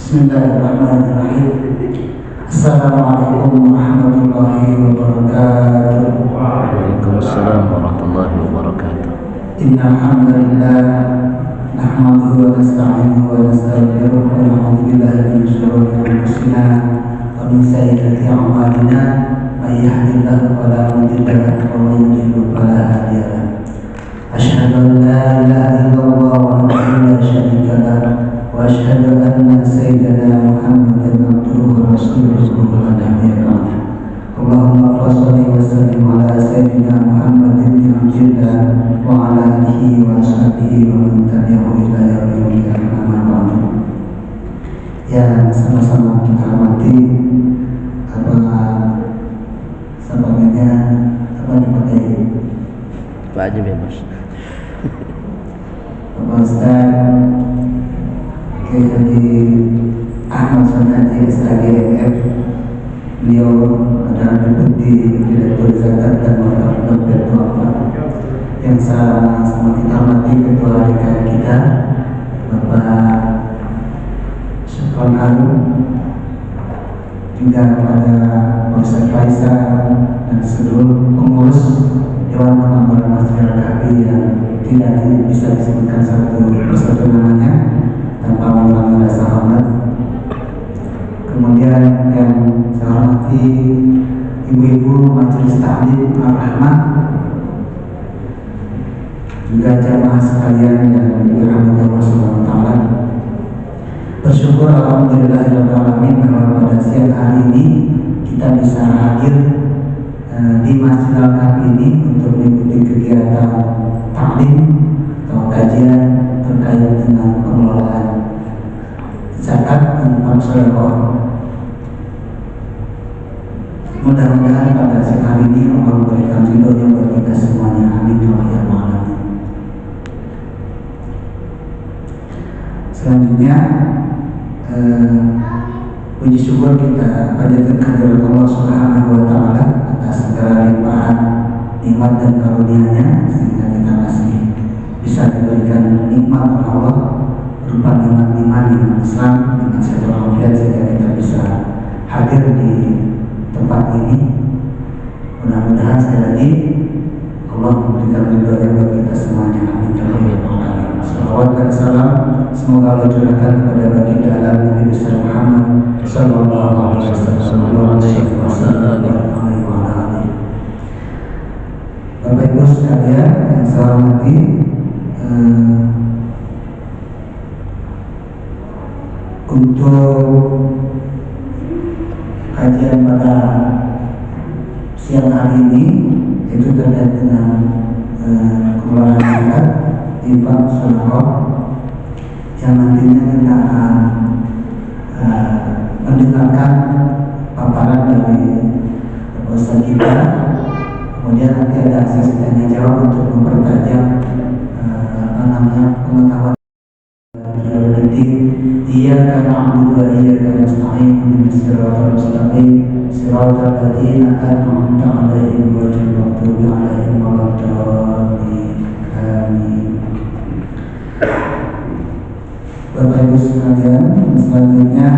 Bismillahirrahmanirrahim. Assalamualaikum warahmatullahi wabarakatuh. Waalaikumsalam warahmatullahi wabarakatuh. Innal hamdalillah nahmaduhu wa nasta'inuhu wa nastaghfiruh wa na'udzu billahi min shururi anfusina wa min sayyiati a'malina. May yahdihillahu fala mudilla lahu wa may yudlil fala hadiya lahu. Asyhadu an la ilaha illallah wahdahu la syarika lahu wa asyhadu anna sayyidana Muhammadan abduhu wa rasuluhu wa nabiyyu ba'd. Allahumma shalli wa sallim ala sayyidina Muhammadin bin Abdillah wa ala alihi wa sahbihi wa man tabi'ahu ila yaumil qiyamah, amma ba'du. Yang sama-sama kita hormati, sebagainya dipakai Apa aja bebas. Bapak Ustaz Kiai Haji Ahmad Sunati SAGF. Beliau adalah Deputi Direktur Zakat dan Wakaf Dompet Wakaf. Yang sama kita hormati Ketua DKM kita Bapak Syukron Arum, juga kepada Ustaz Faisal dan seluruh pengurus Dewan Pengamal Masjid Al-Kahfi yang tidak bisa disebutkan satu persatu namanya tanpa mengurangi rasa hormat. Kemudian yang saya hormati ibu-ibu Majelis Taklim Ar-Rahmah, juga jamaah sekalian yang dirahmati Allah Subhanahu wa taala. Bersyukur alhamdulillahirabbil alamin bahwa pada siang hari ini kita bisa hadir di Masjid Al-Kahfi ini untuk mengikuti kegiatan taklim atau kajian terkait dengan pengelolaan zakat dan sedekah. Mudah-mudahan pada siang hari ini Allah memberikan ridhonya buat kita semuanya. Amin ya rabbal alamin. Selanjutnya puji syukur kita panjatkan kehadirat Allah Subhanahu wa taala atas segala limpahan nikmat dan karunia-Nya, sehingga kita masih bisa diberikan nikmat oleh Allah berupa nikmat iman, nikmat Islam, nikmat sehat walafiat, sehingga kita bisa hadir di tempat ini. Mudah-mudahan sekali lagi Allah memberikan ridhonya buat kita semuanya. Amin ya rabbal alamin. Salawat dan salam semoga Allah curahkan kepada baginda alam Nabi besar Muhammad sallallahu alaihi wasallam. Bapak Ibu sekalian yang saya hormati, untuk kajian pada siang hari ini itu terkait dengan pengelolaan zakat, infak, sedekah, yang nantinya kita akan mendengarkan paparan dari Ustaz kita. Kemudian nanti ada sesi tanya jawab untuk mempertajam pengetahuan politik. Iyyaka na'budu wa iyyaka nasta'in ihdinas siratal mustaqim siratal ladzina an'amta 'alaihim ghairil maghdubi 'alaihim waladdallin. Amin. Bapak Ibu sekalian, selanjutnya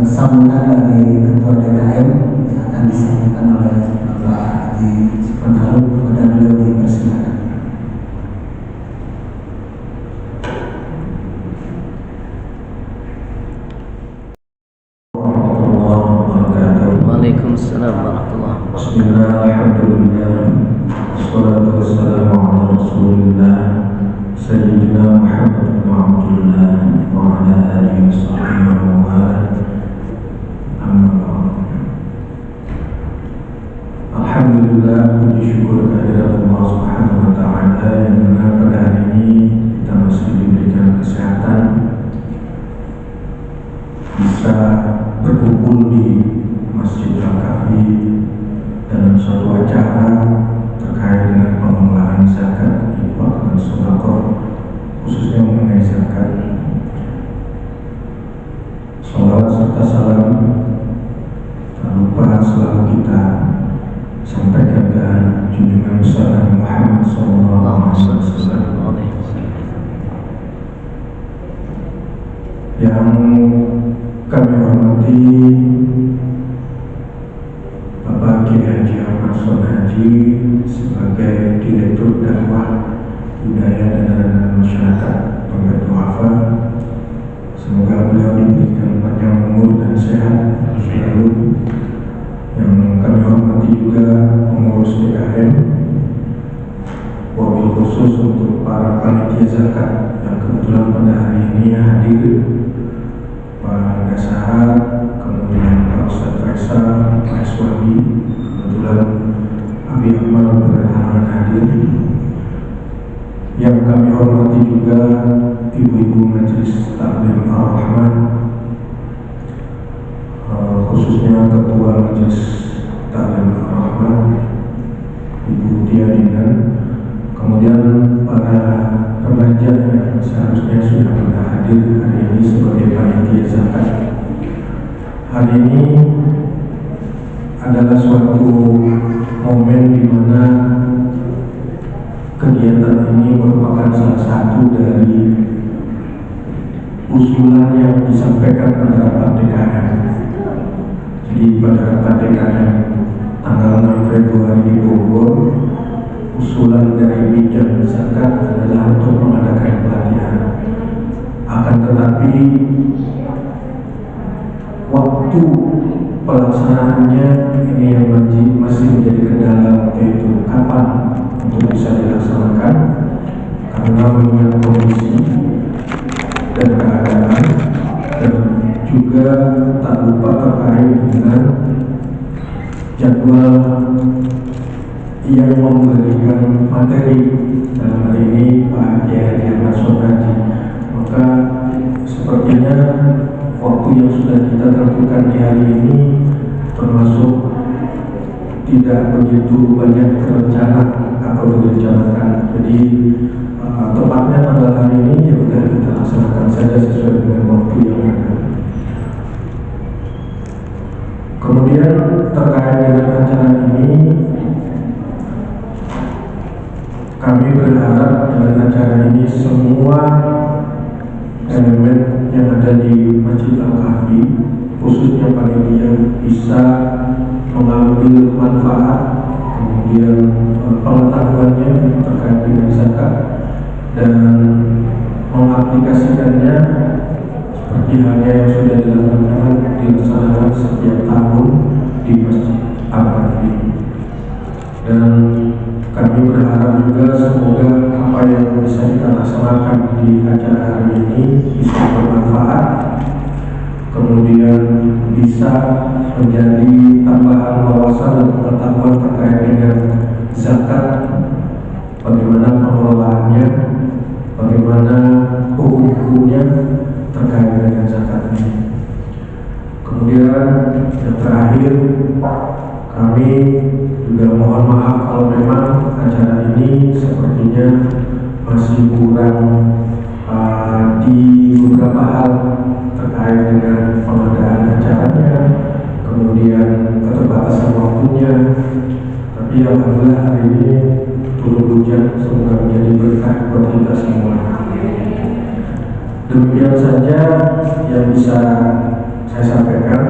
sambutan dari Ketua DKM yang akan disampaikan oleh Bapak Haji Syukron Arum. Kepada beliau dipersilakan. Waalaikumsalam warahmatullahi wabarakatuh. Bismillah, alhamdulillah, wassalatu wassalamu ala rasulillah Sayyidina Muhammad bin Abdullah wa ala alihi wa sahbihi wa mawala. Amma ba'd. Alhamdulillah, puji syukur kehadirat Allah Subhanahu wa taala yang mana pada hari ini kita masih diberikan kesehatan bisa berkumpul di Masjid Al-Kahfi dalam suatu acara terkait dengan pengelolaan zakat, infak dan sedekah, khususnya mengenai zakat. Salawat serta salam tak lupa selalu kita sampaikan ke junjungan besar Nabi Muhammad SAW yang kami hormati Bapak Kiai Haji Ahmad Sonaji sebagai Direktur Dakwah Budaya dan Masyarakat Pembantu Wafa. Semoga beliau diberikan panjang umur dan sehat selalu. Yang kami hormati juga pengurus DKM, wabil khusus untuk para panitia zakat yang kebetulan pada hari ini hadir, Pak Dasar, kemudian Pak Ustadz Faisal, Pak Iswadi, kebetulan Abi Akmal berhalangan hadir. Yang kami hormati juga ibu-ibu Majelis Taklim Ar-Rahman, khususnya Ketua Majelis Taklim Ar-Rahman, Ibu Tiadina, kemudian para remaja yang seharusnya sudah pernah hadir hari ini sebagai panitia zakat. Hari ini adalah suatu momen di mana kegiatan ini merupakan salah satu dari usulan yang disampaikan pada rapat DKM. Jadi pada rapat DKM tanggal 6 Februari di Bogor, usulan dari bidang zakat adalah untuk mengadakan pelatihan. Akan tetapi waktu pelaksanaannya ini yang masih menjadi kendala, yaitu kapan untuk bisa dilaksanakan karena mengingat kondisi dan keadaan, dan juga tak lupa terkait dengan jadwal yang memberikan materi, dalam hal ini Pak Kiai Haji Ahmad Sonaji. Maka sepertinya waktu yang sudah kita tentukan di hari ini termasuk tidak begitu banyak terencana atau direncanakan. Jadi tepatnya tanggal hari ini ya sudah kita laksanakan saja sesuai dengan waktu yang ada. Kemudian terkait dengan acara ini, kami berharap dengan acara ini semua elemen yang ada di Masjid Al-Kahfi, khususnya panitia, bisa mengambil manfaat, kemudian pengetahuannya terkait dengan zakat dan mengaplikasikannya seperti halnya yang sudah dilaksanakan setiap tahun di Masjid Al-Kahfi. Dan kami berharap juga semoga apa yang bisa kita laksanakan di acara hari ini bisa bermanfaat, kemudian bisa menjadi tambahan wawasan dan pengetahuan terkait dengan zakat, bagaimana pengelolaannya, bagaimana hukum-hukumnya terkait dengan zakat ini. Kemudian yang terakhir, kami juga mohon maaf kalau memang acara ini sepertinya masih kurang di beberapa hal terkait dengan pengadaan acaranya, kemudian keterbatasan waktunya. Tapi alhamdulillah hari ini turun hujan, semoga menjadi berkah buat kita semua. Demikian saja yang bisa saya sampaikan.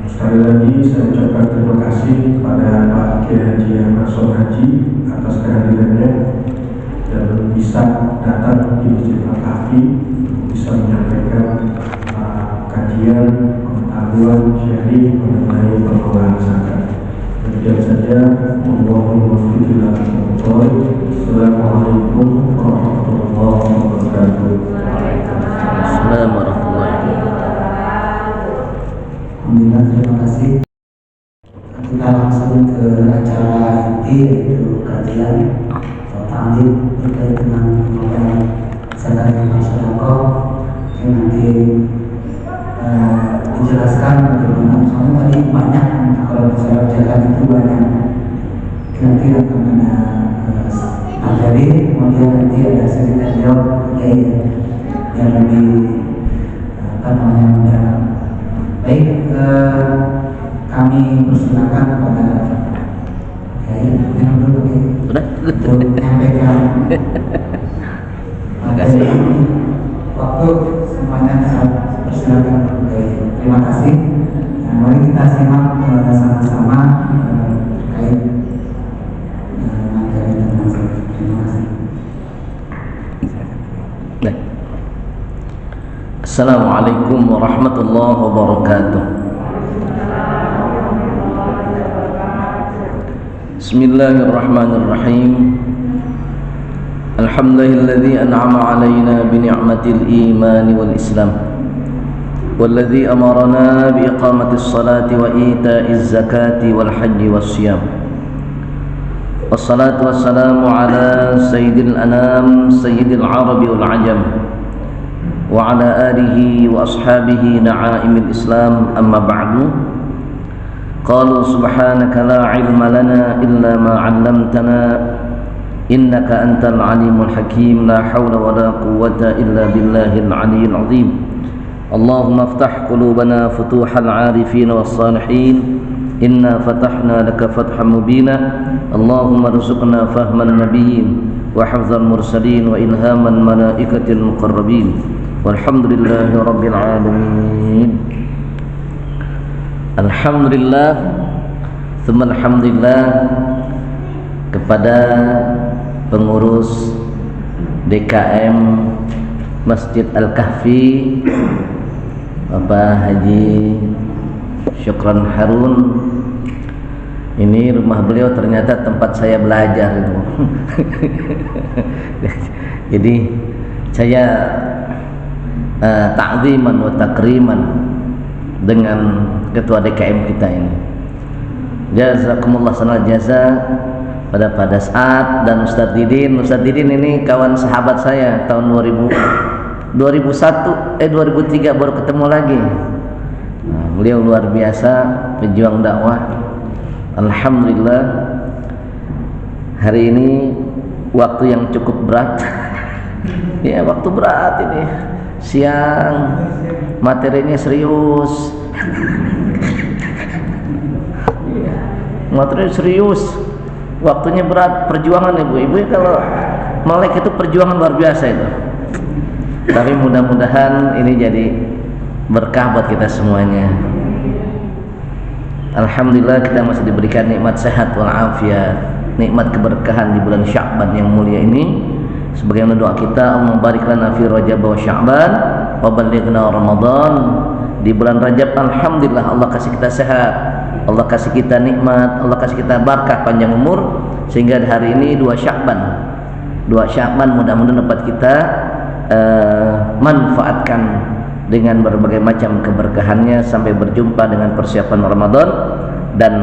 Sekali lagi saya ucapkan terima kasih kepada Pak Kiai Haji Ahmad Sonaji atas kehadirannya dan bisa datang di Masjid Al-Kahfi bisa menyampaikan kajian, pengetahuan, sharing mengenai pengelolaan zakat. Demikian saja. Assalamualaikum warahmatullahi wabarakatuh. Assalamualaikum warahmatullahi wabarakatuh. Alhamdulillah, terima kasih. Kita langsung ke acara inti, yaitu kajian atau ta'lim terkait dengan pengelolaan zakat dan masyarakat yang nanti dijelaskan bagaimana. Soalnya tadi banyak, kalau saya bacakan itu banyak. Nanti akan ada materi, kemudian nanti ada sesi tanya jawab yang lebih mendalam. Baik, kami persilakan kepada yang dulu untuk menyampaikan materi waktu semuanya persilakan Pak Kiai. Terima kasih. Nah, mari kita simak sama-sama terkait materi tentang zakat. Terima kasih. Assalamualaikum warahmatullahi wabarakatuh. Bismillahirrahmanirrahim. Alhamdulillahilladzi an'ama 'alaina bi ni'matil iman wal islam. Walladzi amarna bi iqamatis salati wa ita'iz zakati wal hajji was siyam. Wassalatu wassalamu ala sayyidil anam sayyidil arabi wal ajam wa ala alihi wa ashabihi na'aimil islam, amma ba'du. Qalu subhanaka la ilma lana illa ma 'allamtana innaka antal alimul hakim. La hawla wa la quwwata illa billahil aliyyil azim. Allahumma iftah qulubana futuhal 'arifin was salihin. Inna fatahna laka fathan mubina. Allahumma rzuqna fahman nabiyyin wa hifdzal mursalin wa ilhaman malaikatil muqarrabin. Walhamdulillahi rabbil alamin. Alhamdulillah, tsumma alhamdulillah kepada pengurus DKM Masjid Al-Kahfi, Bapak Haji Syukron Harun. Ini rumah beliau, ternyata tempat saya belajar itu. Jadi saya ta'ziman wa takriman dengan ketua DKM kita ini. Jazakumullah sanal jaza pada Pak Dasat dan Ustadz Didin. Ustadz Didin ini kawan sahabat saya tahun 2003 baru ketemu lagi. Nah, beliau luar biasa pejuang dakwah. Alhamdulillah, hari ini waktu yang cukup berat. Ya, waktu berat ini. Siang, materinya serius. Materinya serius. Waktunya berat, perjuangan ibu-ibu. Kalau melek itu perjuangan luar biasa itu. Tapi mudah-mudahan ini jadi berkah buat kita semuanya. Alhamdulillah kita masih diberikan nikmat sehat walafiat, nikmat keberkahan di bulan Sya'ban yang mulia ini. Sebagaimana doa kita, Allahumma barik lana fi Rajab wa Sya'ban wa ballighna Ramadan. Di bulan Rajab alhamdulillah Allah kasih kita sehat, Allah kasih kita nikmat, Allah kasih kita barakah panjang umur, sehingga di hari ini 2 Sya'ban mudah-mudahan dapat kita manfaatkan dengan berbagai macam keberkahannya sampai berjumpa dengan persiapan Ramadan. Dan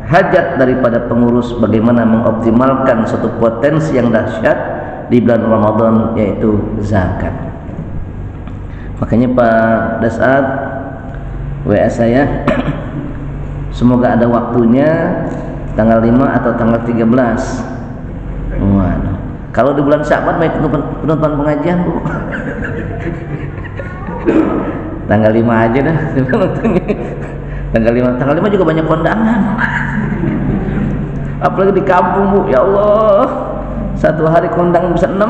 hajat daripada pengurus bagaimana mengoptimalkan suatu potensi yang dahsyat di bulan Ramadan, yaitu zakat. Makanya Pak Dasat WA saya semoga ada waktunya tanggal 5 atau tanggal 13. Waduh, kalau di bulan Sya'ban baik penonton pengajian Bu. Tanggal 5 aja dah. Tanggal 5 juga banyak kondangan. Apalagi di kampung Bu, ya Allah. Satu hari kondangan bisa 6.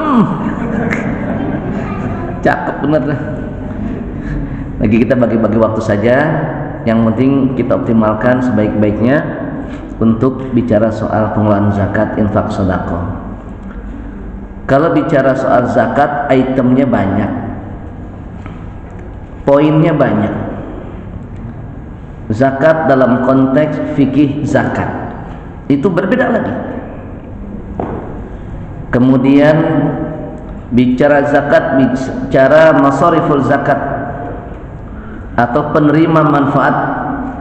Cakep bener lah. Lagi kita bagi-bagi waktu saja. Yang penting kita optimalkan sebaik-baiknya untuk bicara soal pengelolaan zakat, infak, sedekah. Kalau bicara soal zakat, itemnya banyak, poinnya banyak. Zakat dalam konteks fikih zakat itu berbeda lagi. Kemudian bicara zakat, bicara masariful zakat atau penerima manfaat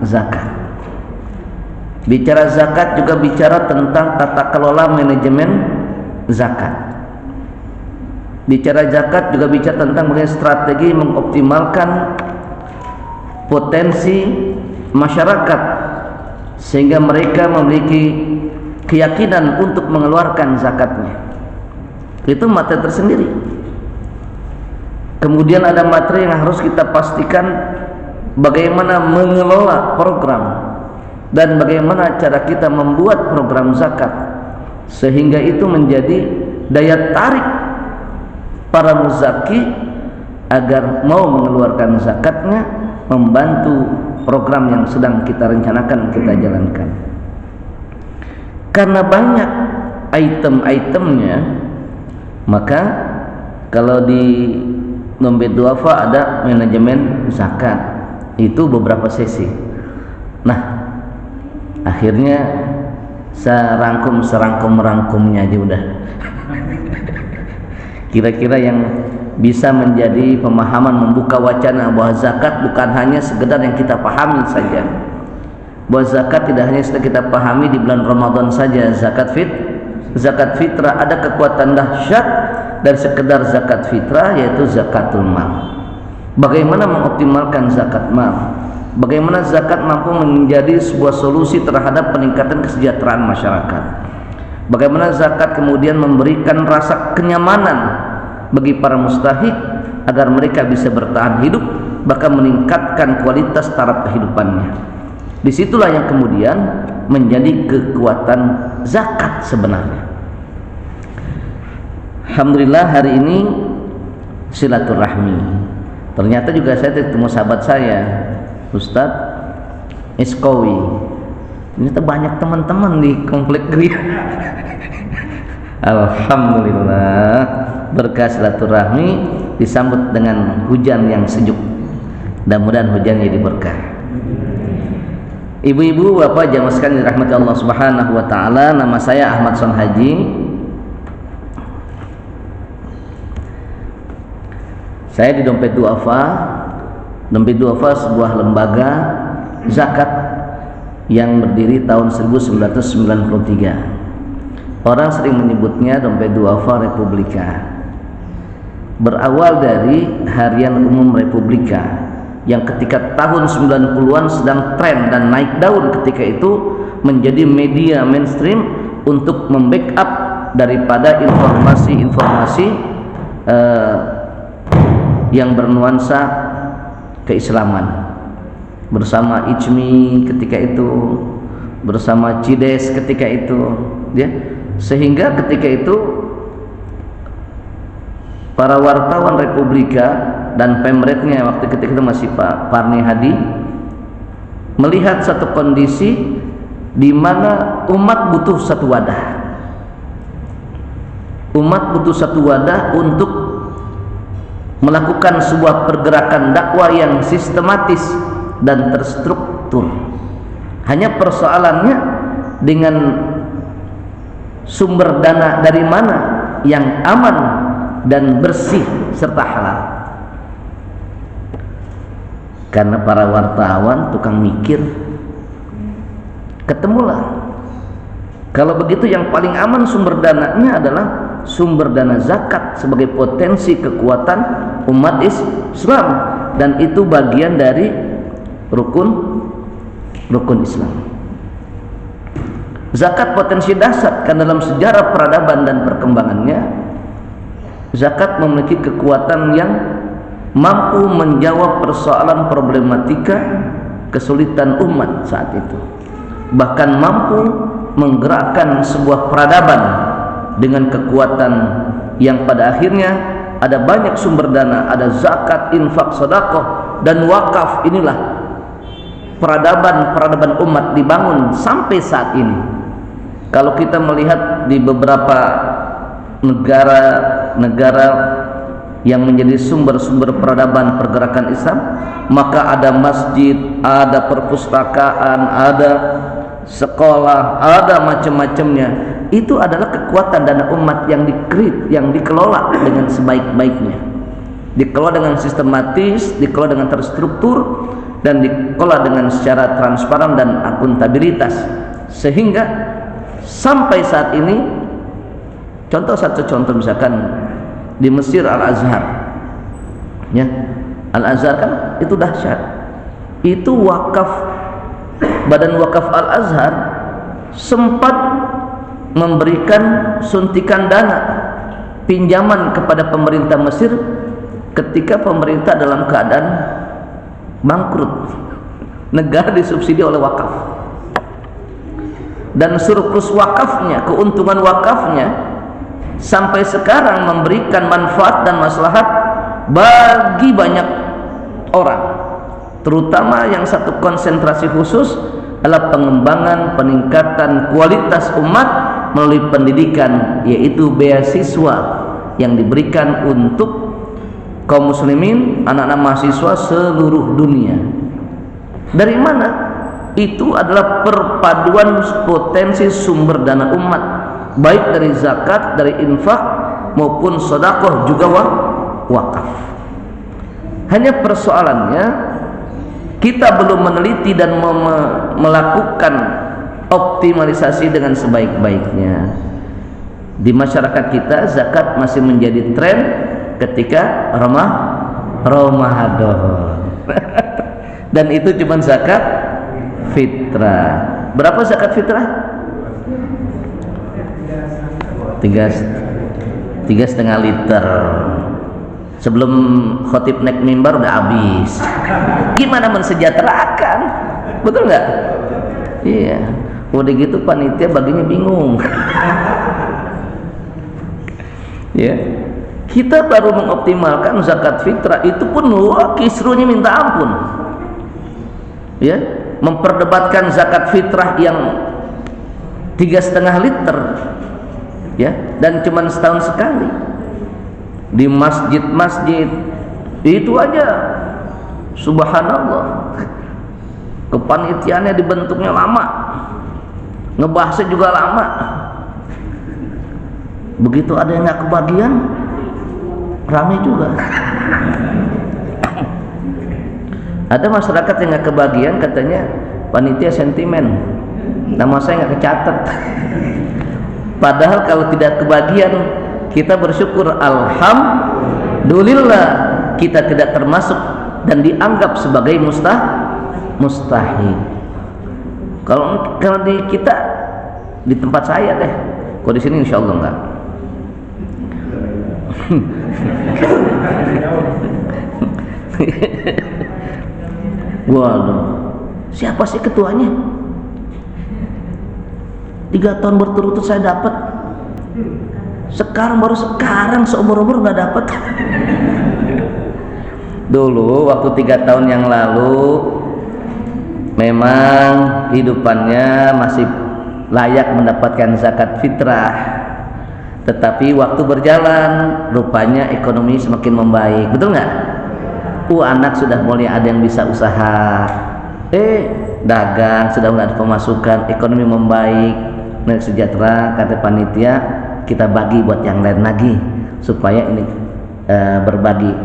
zakat. Bicara zakat juga bicara tentang tata kelola manajemen zakat. Bicara zakat juga bicara tentang bagaimana strategi mengoptimalkan potensi masyarakat sehingga mereka memiliki keyakinan untuk mengeluarkan zakatnya. Itu materi tersendiri. Kemudian ada materi yang harus kita pastikan bagaimana mengelola program dan bagaimana cara kita membuat program zakat sehingga itu menjadi daya tarik para muzaki agar mau mengeluarkan zakatnya, membantu program yang sedang kita rencanakan, kita jalankan. Karena banyak item-itemnya, maka kalau di dompet duafa ada manajemen zakat, itu beberapa sesi. Nah, akhirnya saya serangkum-rangkumnya aja udah. Kira-kira yang bisa menjadi pemahaman, membuka wacana bahwa zakat bukan hanya sekedar yang kita pahami saja, bahwa zakat tidak hanya sudah kita pahami di bulan Ramadan saja. Zakat fitrah ada kekuatan dahsyat dari sekedar zakat fitrah, yaitu zakatul mal. Bagaimana mengoptimalkan zakat mal, bagaimana zakat mampu menjadi sebuah solusi terhadap peningkatan kesejahteraan masyarakat, bagaimana zakat kemudian memberikan rasa kenyamanan bagi para mustahik agar mereka bisa bertahan hidup, bahkan meningkatkan kualitas taraf kehidupannya. Disitulah yang kemudian menjadi kekuatan zakat sebenarnya. Alhamdulillah hari ini silaturahmi. Ternyata juga saya ketemu sahabat saya, Ustadz Iskowi. Ternyata banyak teman-teman di komplek Gria. Alhamdulillah, berkah silaturahmi disambut dengan hujan yang sejuk. Mudah-mudahan hujan jadi berkah. Ibu-ibu, bapak, jamaah sekalian dirahmati Allah Subhanahu wa taala, nama saya Ahmad Son Haji. Saya di Dompet Duafa. Dompet Duafa sebuah lembaga zakat yang berdiri tahun 1993. Orang sering menyebutnya Dompet Duafa Republika. Berawal dari Harian Umum Republika yang ketika tahun 90-an sedang tren dan naik daun ketika itu, menjadi media mainstream untuk membackup daripada informasi-informasi yang bernuansa keislaman. Bersama ICMI ketika itu, bersama CIDES ketika itu, ya. Sehingga ketika itu para wartawan Republika dan pemretnya waktu ketika itu masih Pak Parni Hadi melihat satu kondisi di mana umat butuh satu wadah. Umat butuh satu wadah untuk melakukan sebuah pergerakan dakwah yang sistematis dan terstruktur. Hanya persoalannya dengan sumber dana dari mana yang aman dan bersih serta halal. Karena para wartawan tukang mikir, ketemulah kalau begitu yang paling aman sumber dananya adalah sumber dana zakat sebagai potensi kekuatan umat Islam, dan itu bagian dari rukun Islam. Zakat potensi dahsyat karena dalam sejarah peradaban dan perkembangannya, zakat memiliki kekuatan yang mampu menjawab persoalan problematika kesulitan umat saat itu, bahkan mampu menggerakkan sebuah peradaban dengan kekuatan yang pada akhirnya ada banyak sumber dana, ada zakat, infak, sedekah dan wakaf. Inilah peradaban umat dibangun sampai saat ini. Kalau kita melihat di beberapa negara yang menjadi sumber-sumber peradaban pergerakan Islam, maka ada masjid, ada perpustakaan, ada sekolah, ada macam-macamnya. Itu adalah kekuatan dana umat yang yang dikelola dengan sebaik-baiknya, dikelola dengan sistematis, dikelola dengan terstruktur, dan dikelola dengan secara transparan dan akuntabilitas, sehingga sampai saat ini, satu contoh misalkan di Mesir Al-Azhar, ya, Al-Azhar kan itu dahsyat. Itu wakaf, Badan Wakaf Al-Azhar sempat memberikan suntikan dana pinjaman kepada pemerintah Mesir ketika pemerintah dalam keadaan bangkrut. Negara disubsidi oleh wakaf, dan surplus wakafnya, keuntungan wakafnya sampai sekarang memberikan manfaat dan maslahat bagi banyak orang, terutama yang satu konsentrasi khusus adalah pengembangan peningkatan kualitas umat melalui pendidikan, yaitu beasiswa yang diberikan untuk kaum muslimin, anak-anak mahasiswa seluruh dunia. Dari mana? Itu adalah perpaduan potensi sumber dana umat, baik dari zakat, dari infak maupun sedekah, juga wakaf. Hanya persoalannya kita belum meneliti dan melakukan optimalisasi dengan sebaik-baiknya. Di masyarakat kita zakat masih menjadi tren ketika Ramadan. Dan itu cuma zakat fitrah. Berapa zakat fitrah? 3,5 liter. Sebelum khotib naik mimbar udah habis. Gimana mensejahterakan? Betul nggak? Iya. Udah gitu panitia baginya bingung. Ya. Kita baru mengoptimalkan zakat fitrah, itu pun kisruhnya minta ampun. Ya, memperdebatkan zakat fitrah yang 3,5 liter, ya, dan cuma setahun sekali di masjid-masjid itu aja, subhanallah, kepanitiaannya dibentuknya lama, ngebahasnya juga lama. Begitu ada yang nggak kebagian, ramai juga. Ada masyarakat yang nggak kebagian, katanya panitia sentimen, nama saya nggak kecatat. Padahal kalau tidak kebagian, kita bersyukur, alhamdulillah kita tidak termasuk dan dianggap sebagai mustahil. Kalau di kita, di tempat saya deh, kalau di sini insya Allah enggak. Waduh, siapa sih ketuanya? 3 tahun berturut-turut saya dapat. Baru sekarang seumur-umur udah dapat. Dulu waktu 3 tahun yang lalu memang hidupannya masih layak mendapatkan zakat fitrah, tetapi waktu berjalan rupanya ekonomi semakin membaik. Betul nggak? Anak sudah mulai ada yang bisa usaha, dagang, sudah mulai ada pemasukan, ekonomi membaik, naik sejahtera. Kata panitia, kita bagi buat yang lain lagi supaya ini berbagi.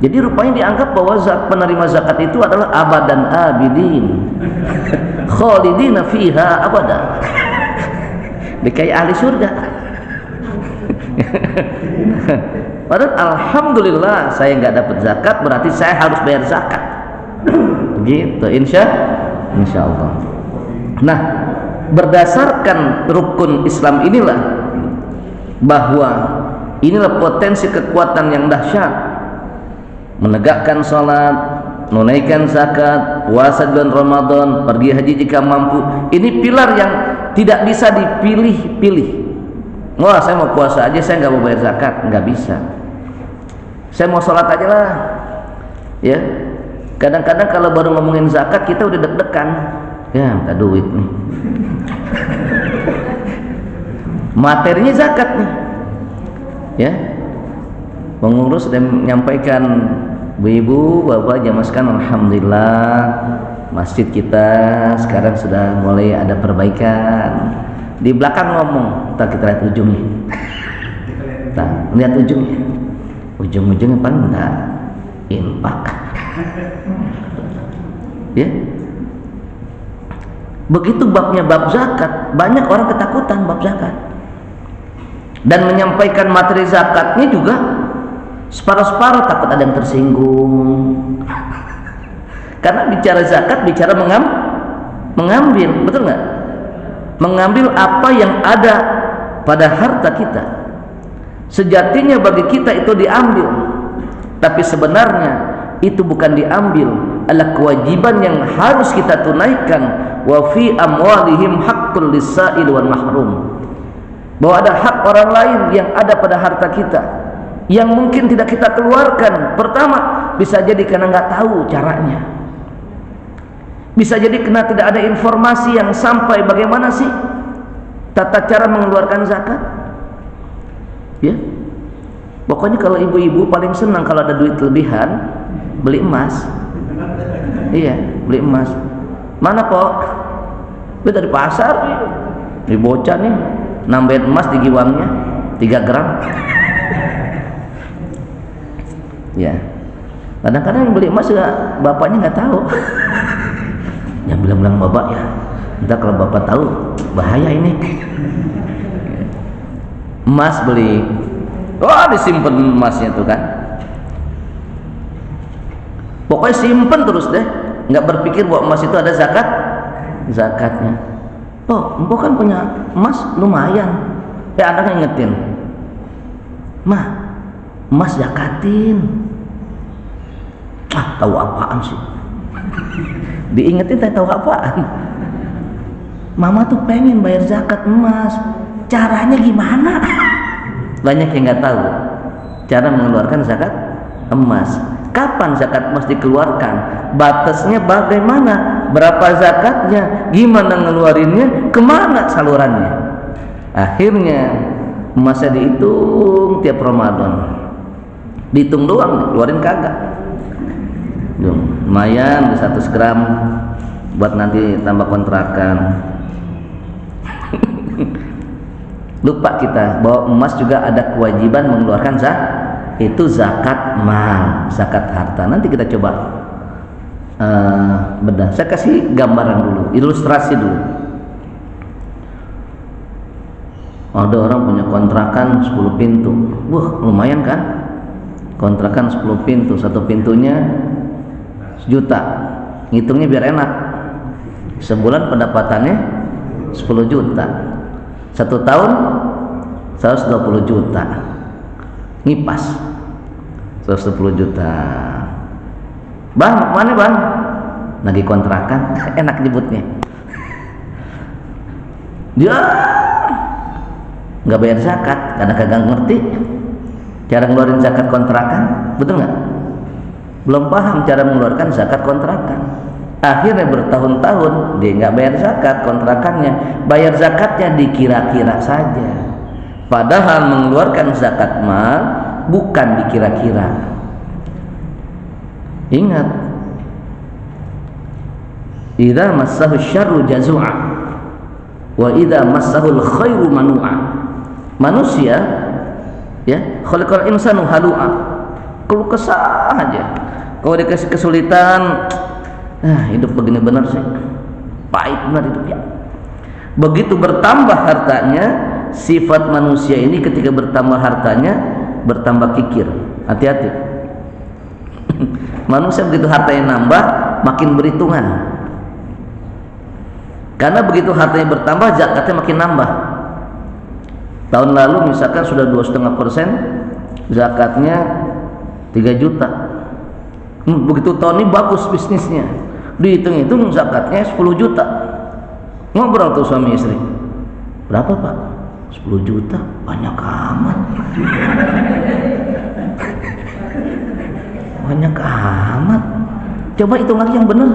Jadi rupanya dianggap bahwa penerima zakat itu adalah abadan abidin, khalidina fiha abada, kayak ahli surga. Padahal alhamdulillah saya nggak dapat zakat, berarti saya harus bayar zakat. Gitu, insya Allah. Nah, berdasarkan rukun Islam inilah bahwa inilah potensi kekuatan yang dahsyat. Menegakkan sholat, menunaikan zakat, puasa bulan Ramadan, pergi haji jika mampu. Ini pilar yang tidak bisa dipilih-pilih. Wah, saya mau puasa aja, saya nggak mau bayar zakat, nggak bisa. Saya mau sholat aja lah, ya. Kadang-kadang kalau baru ngomongin zakat kita udah deg-degan, ya minta duit nih. Materinya zakat nih, ya. Pengurus sudah menyampaikan, ibu-ibu, bapak jamaah sekalian, alhamdulillah masjid kita sekarang sudah mulai ada perbaikan. Di belakang ngomong, kita lihat ujungnya. Lihat ujungnya. Ujung-ujungnya paling enggak infak. Ya. Begitu babnya bab zakat, banyak orang ketakutan bab zakat. Dan menyampaikan materi zakatnya juga separuh-separuh, takut ada yang tersinggung. Karena bicara zakat bicara mengambil, betul nggak? Mengambil apa yang ada pada harta kita. Sejatinya bagi kita itu diambil, tapi sebenarnya itu bukan diambil, adalah kewajiban yang harus kita tunaikan. Wa fi amwalihim haqqul lis-sa'il wal mahrum, bahwa ada hak orang lain yang ada pada harta kita, yang mungkin tidak kita keluarkan. Pertama, bisa jadi karena nggak tahu caranya, bisa jadi karena tidak ada informasi yang sampai bagaimana sih tata cara mengeluarkan zakat. Ya, pokoknya kalau ibu-ibu paling senang kalau ada duit lebihan beli emas. Iya, beli emas. Mana kok? Duit dari pasar, di bocah nih nambahin emas di giwangnya 3 gram. Ya, kadang-kadang yang beli emas juga bapaknya nggak tahu. Yang bilang-bilang bapak ya, entah kalau bapak tahu bahaya ini. Emas beli, disimpan emasnya tuh kan. Pokoknya simpen terus deh, nggak berpikir bahwa emas itu ada zakatnya. Oh, empok kan punya emas lumayan. Ya anak ngingetin, mah, emas zakatin. Tahu apaan sih? Diingetin tahu apaan? Mama tuh pengen bayar zakat emas. Caranya gimana? Banyak yang nggak tahu cara mengeluarkan zakat emas. Kapan zakat emas dikeluarkan? Batasnya bagaimana? Berapa zakatnya? Gimana ngeluarinnya? Kemana salurannya? Akhirnya emasnya dihitung tiap Ramadan. Dihitung doang, keluarin kagak. Lumayan 100 gram buat nanti tambah kontrakan. Lupa kita bahwa emas juga ada kewajiban mengeluarkan itu zakat mal, zakat harta. Nanti kita coba bedah. Saya kasih gambaran dulu, ilustrasi dulu. Ada orang punya kontrakan 10 pintu. Wah, lumayan kan? Kontrakan 10 pintu, satu pintunya 1 juta. Ngitungnya biar enak. Sebulan pendapatannya 10 juta. 1 tahun 120 juta. Ngipas 110 juta. Bang, mana bang? Lagi kontrakan, enak nyebutnya. Dia nggak bayar zakat karena kagak ngerti cara ngeluarin zakat kontrakan, betul nggak? Belum paham cara mengeluarkan zakat kontrakan. Akhirnya bertahun-tahun dia nggak bayar zakat kontrakannya, bayar zakatnya dikira-kira saja. Padahal mengeluarkan zakat mal bukan dikira-kira. Ingat, idza massahu syarru jazua wa idza massahul khairu manu'a. Manusia ya, khalaqal insanu halu'a, keluh kesah aja. Kalau dikasih kesulitan, hidup begini benar sih, pahit benar hidupnya. Begitu bertambah hartanya, sifat manusia ini ketika bertambah hartanya bertambah kikir. Hati-hati. Manusia begitu hartanya nambah makin berhitungan. Karena begitu hartanya bertambah, zakatnya makin nambah. Tahun lalu misalkan sudah 2,5%, zakatnya 3 juta. Begitu tahun ini bagus bisnisnya, dihitung-hitung zakatnya 10 juta. Ngobrol tuh suami istri, berapa pak? 10 juta, banyak amat. Banyak amat. Coba hitung lagi yang benar.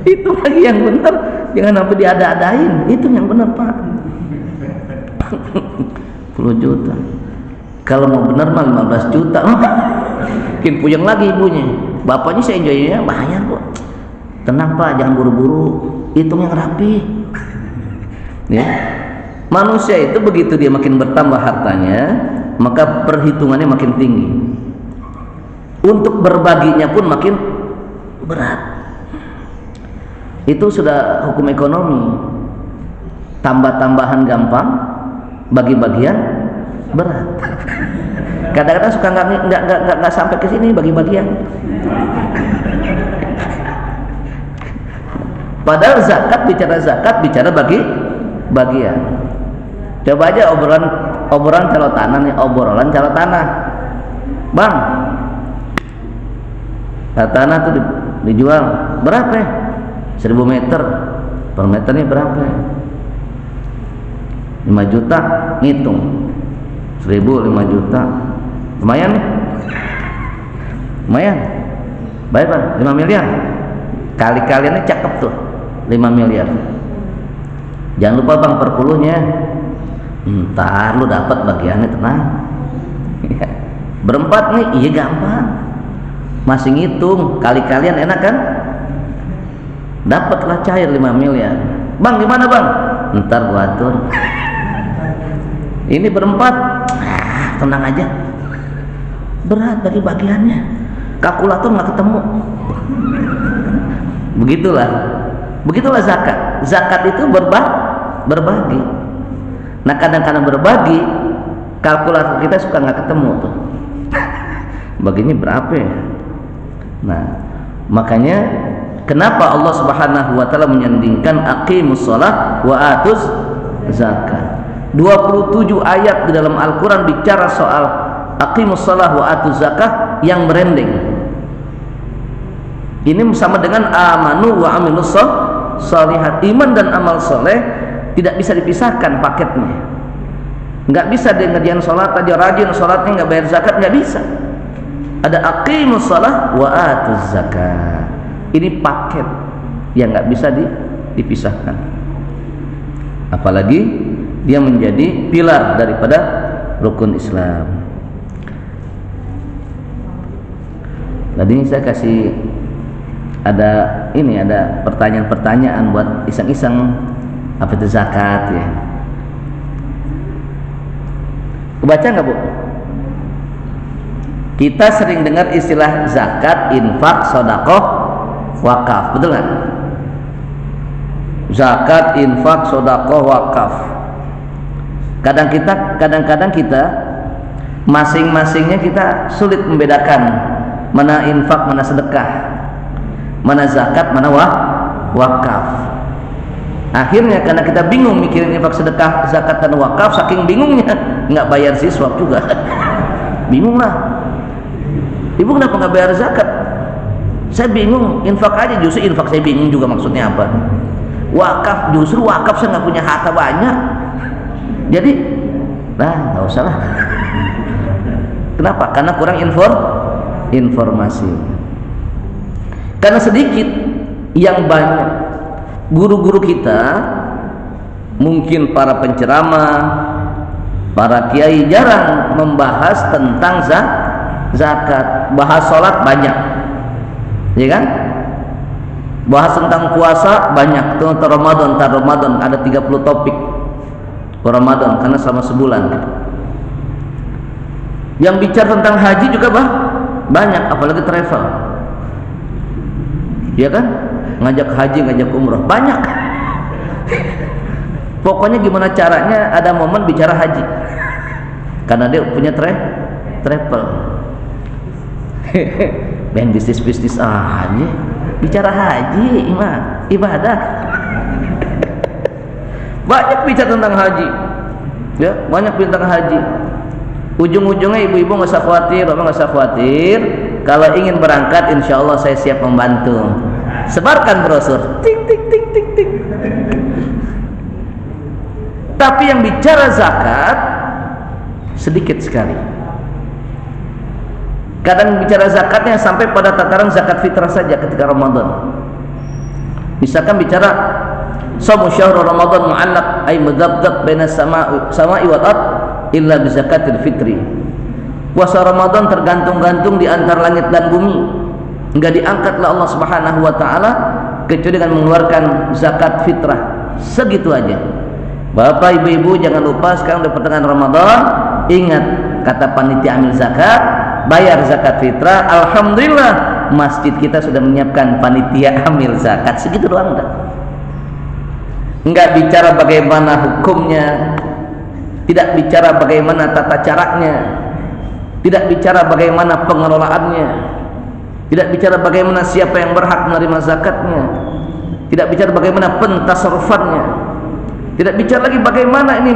Hitung lagi yang benar, jangan sampai diada-adain. Itu yang benar pak. 10 juta. Kalau mau benar mah 15 juta. Mungkin puyeng lagi ibunya. Bapaknya saya enjoy-nya bahaya kok. Tenang pak, jangan buru-buru. Hitung yang rapi. Ya. Manusia itu begitu dia makin bertambah hartanya, maka perhitungannya makin tinggi. Untuk berbaginya pun makin berat. Itu sudah hukum ekonomi. Tambah-tambahan gampang, bagi-bagian berat. Kadang-kadang suka nggak sampai ke sini bagi-bagian. Padahal zakat bicara bagian. Coba aja obrolan calo tanah nih, obrolan calo tanah. Bang, tanah tuh dijual berapa ya? 1000 meter, per meternya berapa? 5 juta, ngitung 1000 5 juta lumayan nih, lumayan. Baik Bang, 5 miliar kali-kaliannya cakep tuh, 5 miliar. Jangan lupa Bang perpuluhnya, ntar lu dapat bagiannya, tenang. Berempat nih, iya gampang, masih ngitung, kali-kalian enak kan, dapatlah cair 5 miliar. Bang gimana Bang? Ntar gua atur. Ini berempat, tenang aja, berat bagi bagiannya, kalkulator nggak ketemu. Begitulah zakat itu berbagi. Nah kadang-kadang berbagi, kalkulator kita suka nggak ketemu tuh, baginya berapa ya. Nah makanya kenapa Allah Subhanahu wa taala menyandingkan aqimus shalah wa atuz zakat. 27 ayat di dalam Al-Quran bicara soal aqimus shalah wa atuz zakah yang merendeng. Ini sama dengan amanu wa amilus sholihat. Iman dan amal soleh tidak bisa dipisahkan paketnya. Nggak bisa dia ngerjain sholat aja rajin, sholatnya nggak bayar zakat, nggak bisa. Ada aqimus shalah wa atuz zakah. Ini paket yang nggak bisa dipisahkan. Apalagi dia menjadi pilar daripada rukun Islam. Tadi saya kasih ada pertanyaan-pertanyaan buat iseng-iseng, apa itu zakat ya. Kebaca nggak Bu? Kita sering dengar istilah zakat, infak, sedekah, wakaf, betul nggak? Zakat, infak, sedekah, wakaf. Kadang-kadang kita masing-masingnya kita sulit membedakan mana infak, mana sedekah, mana zakat, mana wakaf. Akhirnya karena kita bingung mikirin infak, sedekah, zakat dan wakaf, saking bingungnya nggak bayar siswa juga. Bingung lah. Ibu kenapa nggak bayar zakat? Saya bingung. Infak aja, justru infak saya bingung juga maksudnya apa. Wakaf, justru wakaf saya nggak punya harta banyak. Jadi, nggak usah lah. Kenapa? Karena kurang informasi. Karena sedikit yang banyak guru-guru kita, mungkin para penceramah, para kiai jarang membahas tentang zakat. Bahas sholat banyak, ya kan? Bahas tentang puasa banyak. Tentang Ramadan ada 30 topik Ramadan karena selama sebulan. Yang bicara tentang haji juga banyak, apalagi travel, ya kan? Ngajak haji, ngajak umroh, banyak. Pokoknya gimana caranya ada momen bicara haji, karena dia punya travel. Ben bisnis aja bicara haji, ibadah. Banyak bicara tentang haji, ya, banyak bicara tentang haji. Ujung-ujungnya ibu-ibu nggak usah khawatir, bapak nggak usah khawatir. Kalau ingin berangkat, insya Allah saya siap membantu. Sebarkan brosur, ting ting ting ting ting. Tapi yang bicara zakat sedikit sekali. Kadang bicara zakatnya sampai pada tataran zakat fitrah saja ketika Ramadan. Misalkan bicara shaum syahr Ramadan mu'allaq ay mudabdab baina sama'i wal ard illa bi zakatil fitri. Puasa Ramadan tergantung-gantung di antara langit dan bumi. Enggak diangkatlah Allah Subhanahu wa taala kecuali dengan mengeluarkan zakat fitrah. Segitu aja. Bapak ibu-ibu jangan lupa sekarang udah pertengahan Ramadan, ingat kata panitia amil zakat, bayar zakat fitrah. Alhamdulillah masjid kita sudah menyiapkan panitia amil zakat. Segitu doang dah. Enggak bicara bagaimana hukumnya, tidak bicara bagaimana tata caranya, tidak bicara bagaimana pengelolaannya, tidak bicara bagaimana siapa yang berhak menerima zakatnya, tidak bicara bagaimana pentasarrufannya, tidak bicara lagi bagaimana ini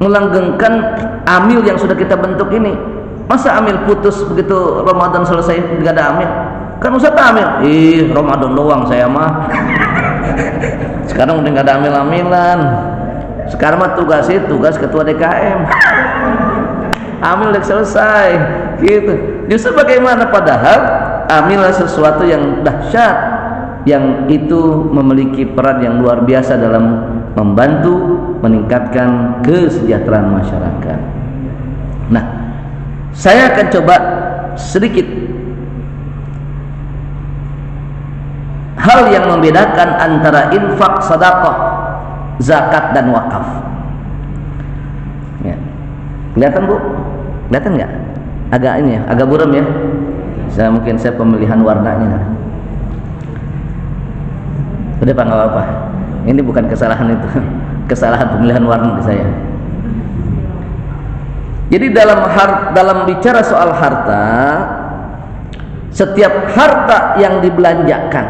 melanggengkan amil yang sudah kita bentuk ini. Masa amil putus begitu Ramadan selesai tidak ada amil? Kan Ustaz amil, Ramadan doang saya mah. Sekarang udah nggak ada amil-amilan, Sekarang mah tugas ketua DKM. Amil udah selesai gitu. Justru bagaimana, padahal amillah sesuatu yang dahsyat, yang itu memiliki peran yang luar biasa dalam membantu meningkatkan kesejahteraan masyarakat. Nah, saya akan coba sedikit hal yang membedakan antara infak, sedekah, zakat dan wakaf. Ya. Kelihatan Bu? Kelihatan nggak? Agak ini ya, agak buram ya. Mungkin saya pemilihan warnanya. Udah Pak, nggak apa-apa. Ini bukan kesalahan itu, kesalahan pemilihan warna di saya. Jadi dalam bicara soal harta, setiap harta yang dibelanjakan,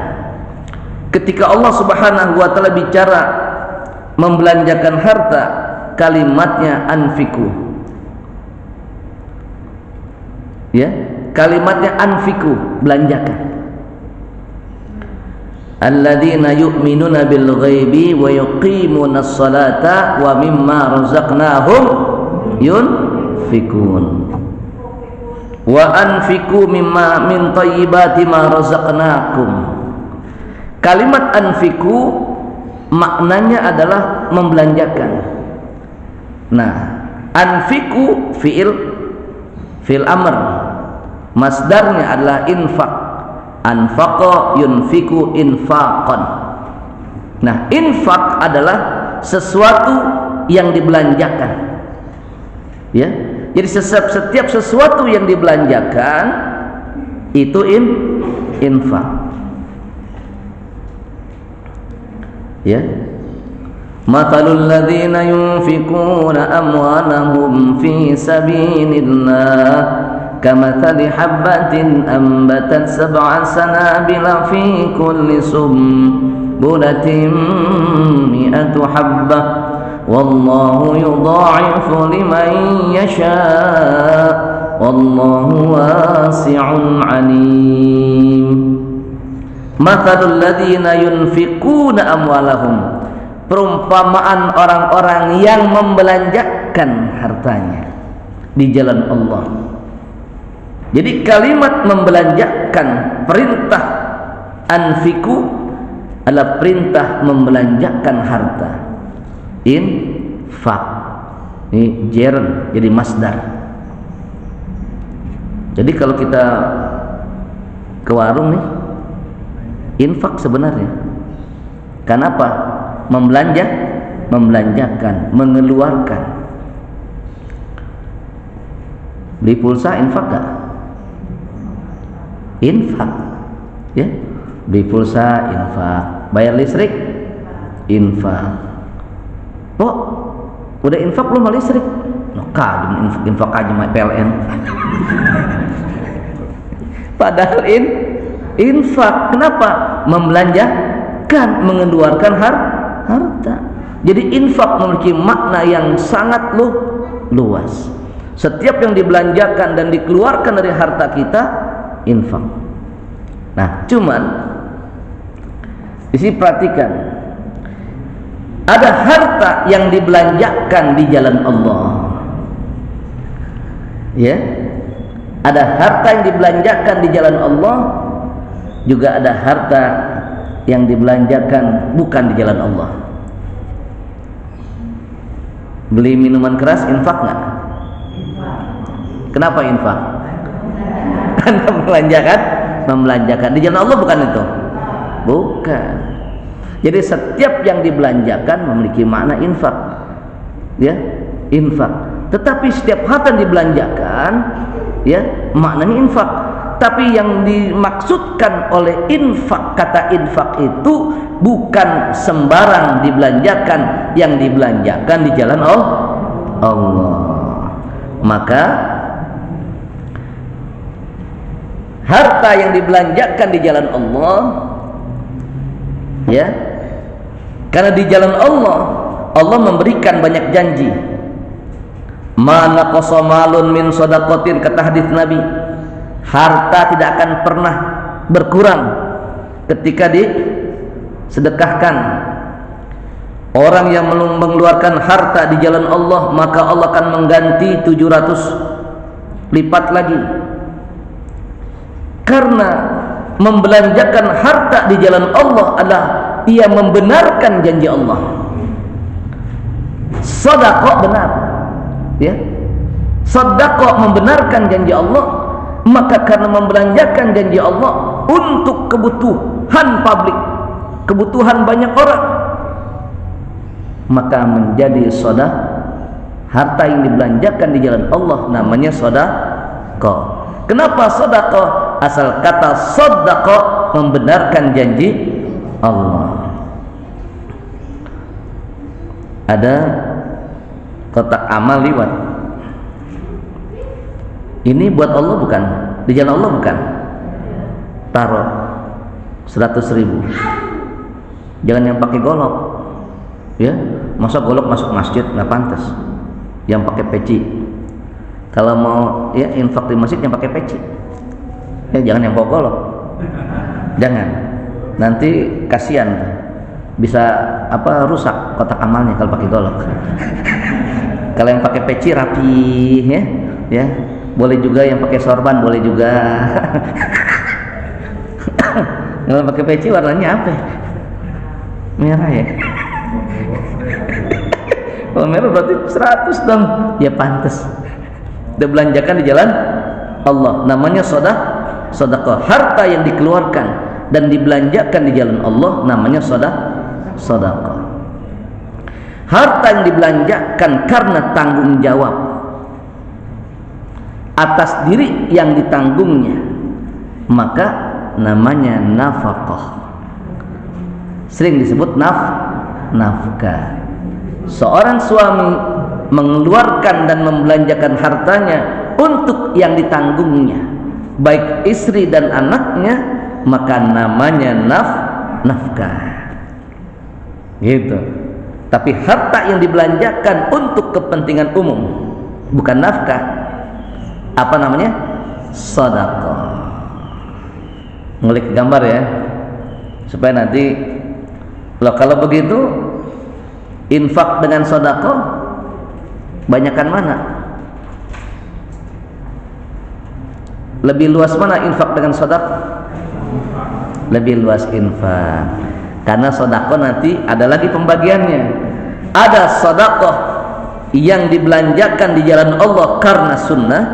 ketika Allah Subhanahu wa taala bicara membelanjakan harta, kalimatnya anfiku. Ya, kalimatnya anfiku, belanjakan. Alladzina yu'minuna bil ghaibi wa yuqimunas salata wa mimma razaqnahum yunfikun. Wa anfiku mimma min thayyibati ma razaqnakum. Kalimat anfiku maknanya adalah membelanjakan. Nah, anfiku fi'il amr, masdarnya adalah infak. Anfaqa yunfiku infaqan. Nah, infak adalah sesuatu yang dibelanjakan. Ya, jadi setiap sesuatu yang dibelanjakan itu infak. Ya, matalul ladzina yunfikuna amwalahum fi sabilillah kamathali habbatin ambatat sab'a sanabila fi kulli sumbulatin mi'atu habbah wallahu yudha'ifu liman yasha wallahu wasi'un 'alim. Mathalul ladzina yunfikuna amwalahum, perumpamaan orang-orang yang membelanjakan hartanya di jalan Allah. Jadi kalimat membelanjakan, perintah anfiku adalah perintah membelanjakan harta. Infak, ini jeren, jadi masdar. Jadi kalau kita ke warung nih, infak sebenarnya. Kenapa? Membelanjakan, mengeluarkan. Beli pulsa infak gak? Infak, ya. Beli pulsa infak, bayar listrik infak. Oh, udah infak belum bayar listrik? Infak aja mah PLN. Padahal infak, kenapa? Membelanjakan, mengeluarkan harta. Jadi infak memiliki makna yang sangat luas. Setiap yang dibelanjakan dan dikeluarkan dari harta kita infak. Nah, cuman di sini perhatikan, ada harta yang dibelanjakan di jalan Allah. Ya, ada harta yang dibelanjakan di jalan Allah, juga ada harta yang dibelanjakan bukan di jalan Allah. Beli minuman keras infak nggak? Kenapa infak? Karena membelanjakan di jalan Allah, bukan itu? Bukan. Jadi setiap yang dibelanjakan memiliki makna infak, ya, infak. Tetapi setiap harta yang dibelanjakan, ya, maknanya infak. Tapi yang dimaksudkan oleh infak, kata infak itu bukan sembarang dibelanjakan, yang dibelanjakan di jalan Allah. Maka harta yang dibelanjakan di jalan Allah, ya, karena di jalan Allah, Allah memberikan banyak janji. Ma naqasa malun min shadaqatin, kata hadis Nabi, harta tidak akan pernah berkurang ketika disedekahkan. Orang yang mengeluarkan harta di jalan Allah, maka Allah akan mengganti 700 lipat lagi. Karena membelanjakan harta di jalan Allah adalah ia membenarkan janji Allah. Sedekah benar, ya. Sedekah membenarkan janji Allah, maka karena membelanjakan janji Allah untuk kebutuhan publik, kebutuhan banyak orang, maka menjadi sedekah. Harta yang dibelanjakan di jalan Allah namanya sedekah. Kenapa sedekah? Asal kata sedekah membenarkan janji Allah. Ada kotak amal liwat. Ini buat Allah bukan? Di jalan Allah bukan? Taruh 100.000. Jangan yang pakai golok, ya. Masa golok masuk masjid nggak pantas. Yang pakai peci. Kalau mau ya infak di masjid yang pakai peci. Ya jangan yang bawa golok. Jangan. Nanti kasihan. Bisa rusak kotak amalnya kalau pakai golok. Kalau yang pakai peci rapi, ya. Boleh juga yang pakai sorban, boleh juga. Kalau pakai peci warnanya apa? Merah ya. Kalau merah berarti 100 dong. Ya pantas. Dia belanjakan di jalan Allah. Namanya sedekah. Harta yang dikeluarkan dan dibelanjakan di jalan Allah namanya sedekah. Harta yang dibelanjakan karena tanggung jawab atas diri yang ditanggungnya, maka namanya nafkah. Sering disebut nafkah. Seorang suami mengeluarkan dan membelanjakan hartanya untuk yang ditanggungnya, baik istri dan anaknya, maka namanya nafkah. Gitu. Tapi harta yang dibelanjakan untuk kepentingan umum bukan nafkah. Apa namanya? Sedekah. Ngulik gambar ya, supaya nanti kalau begitu infak dengan sedekah banyakan mana? Lebih luas mana infak dengan sedekah? Lebih luas infak. Karena sedekah nanti ada lagi pembagiannya. Ada sedekah yang dibelanjakan di jalan Allah karena sunnah,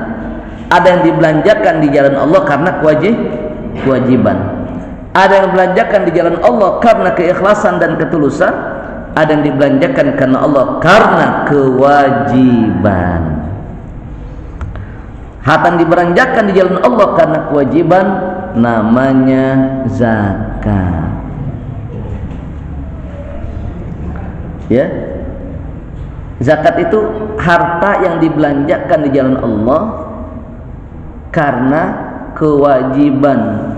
ada yang dibelanjakan di jalan Allah karena kewajiban. Ada yang dibelanjakan di jalan Allah karena keikhlasan dan ketulusan, ada yang dibelanjakan karena Allah karena kewajiban. Harta yang dibelanjakan di jalan Allah karena kewajiban namanya zakat. Ya, zakat itu harta yang dibelanjakan di jalan Allah karena kewajiban.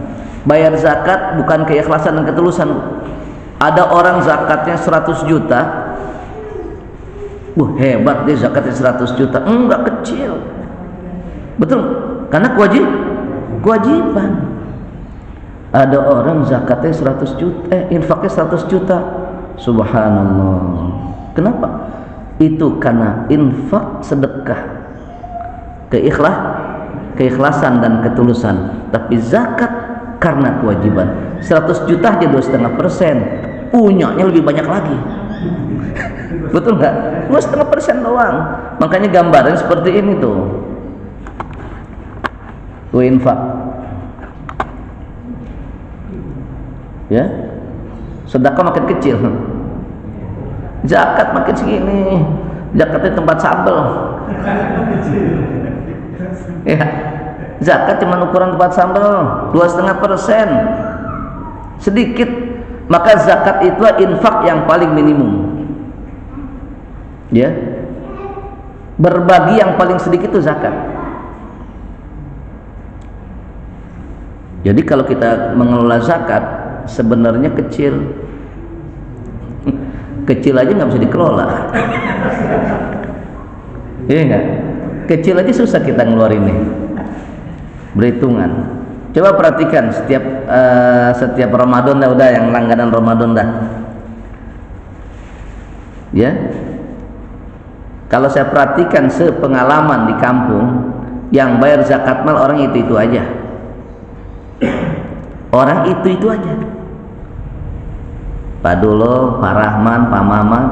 Bayar zakat bukan keikhlasan dan ketulusan. Ada orang zakatnya 100 juta, hebat dia zakatnya 100 juta. Enggak, kecil. Betul, karena kewajiban. Ada orang zakatnya 100 juta, infaknya 100 juta. Subhanallah. Kenapa? Itu karena infak sedekah, keikhlasan dan ketulusan. Tapi zakat karena kewajiban. 100 juta aja 2,5%, punyanya lebih banyak lagi. Betul nggak? 2,5% doang. Makanya gambaran seperti ini tuh. Tuh infak, ya. Sedekah makin kecil, zakat makin segini. Zakatnya tempat sambel. Ya, zakat cuma ukuran tempat sambel, 2,5%, sedikit. Maka zakat itu infak yang paling minimum. Ya, berbagi yang paling sedikit itu zakat. Jadi kalau kita mengelola zakat sebenarnya kecil aja nggak bisa dikelola. Iya nggak? Kecil aja susah kita ngeluarin ini. Berhitungan. Coba perhatikan setiap Ramadan dah, udah yang langganan Ramadan dah. Ya, kalau saya perhatikan sepengalaman di kampung, yang bayar zakat mal orang itu aja, orang itu aja. Pak Dulo, Pak Rahman, Pak Mamat,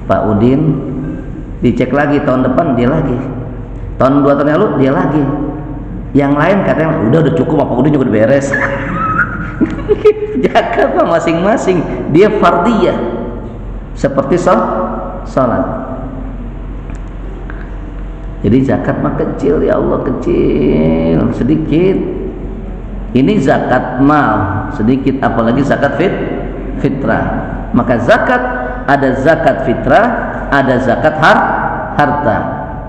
Pak Udin, dicek lagi tahun depan dia lagi, tahun 2 tahun lalu dia lagi. Yang lain katanya udah cukup, Pak Udin juga udah beres. Zakat masing-masing dia fardiyah seperti salat. Jadi zakat mah kecil, ya Allah, kecil, sedikit. Ini zakat mal sedikit, apalagi zakat fitrah. Maka zakat, ada zakat fitrah, ada zakat harta.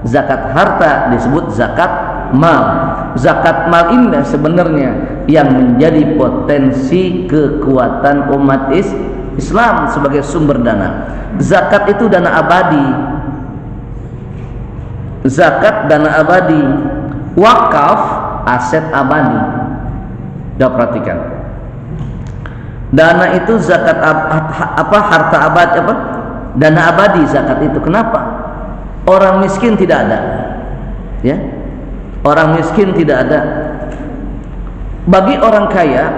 Zakat harta disebut zakat mal. Zakat mal ini sebenarnya yang menjadi potensi kekuatan umat Islam sebagai sumber dana. Zakat itu dana abadi. Zakat dana abadi, wakaf aset abadi. Coba perhatikan. Dana itu zakat harta abadi apa? Dana abadi zakat itu. Kenapa? Orang miskin tidak ada. Ya. Orang miskin tidak ada. Bagi orang kaya,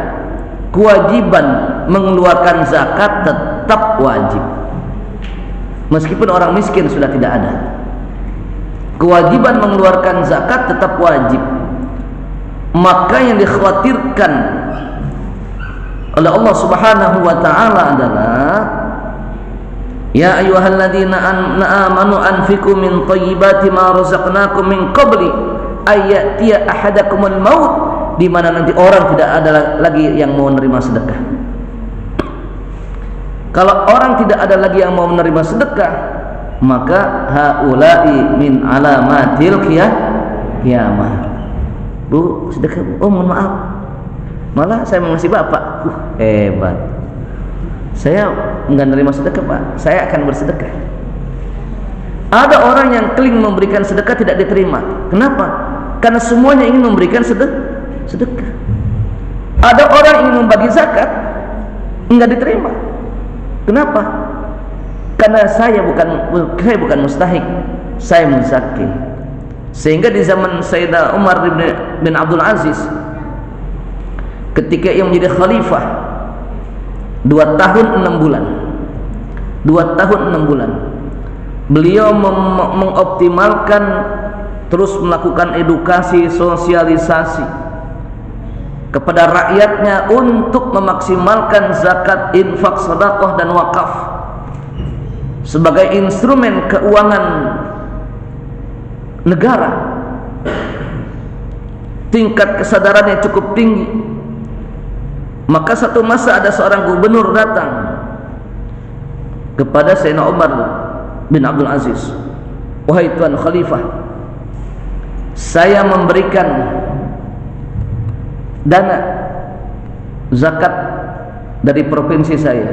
kewajiban mengeluarkan zakat tetap wajib. Meskipun orang miskin sudah tidak ada, kewajiban mengeluarkan zakat tetap wajib. Maka yang dikhawatirkan oleh Allah Subhanahu wa taala adalah ya ayyuhalladzina amanu anfiqu min thayyibati ma razaqnakum min qabli ayatiya ahadakumul maut, di mana nanti orang tidak ada lagi yang mau menerima sedekah. Kalau orang tidak ada lagi yang mau menerima sedekah, maka haula'i min alamatil qiyamah. Bu, sedekah. Oh, mohon maaf, malah saya mau ngasih bapak. Hebat, saya enggak menerima sedekah, Pak, saya akan bersedekah. Ada orang yang kling memberikan sedekah tidak diterima. Kenapa? Karena semuanya ingin memberikan sedekah. Ada orang ingin membagi zakat, enggak diterima. Kenapa? Karena saya bukan mustahik, saya muzakki. Sehingga di zaman Sayyidina Umar bin Abdul Aziz, ketika ia menjadi khalifah 2 tahun 6 bulan, 2 tahun 6 bulan, beliau mengoptimalkan, terus melakukan edukasi, sosialisasi kepada rakyatnya untuk memaksimalkan zakat, infak, sedekah dan wakaf sebagai instrumen keuangan negara. Tingkat kesadarannya cukup tinggi. Maka satu masa ada seorang gubernur datang kepada Sayyidina Umar bin Abdul Aziz, wahai Tuan Khalifah, saya memberikan dana zakat dari provinsi saya.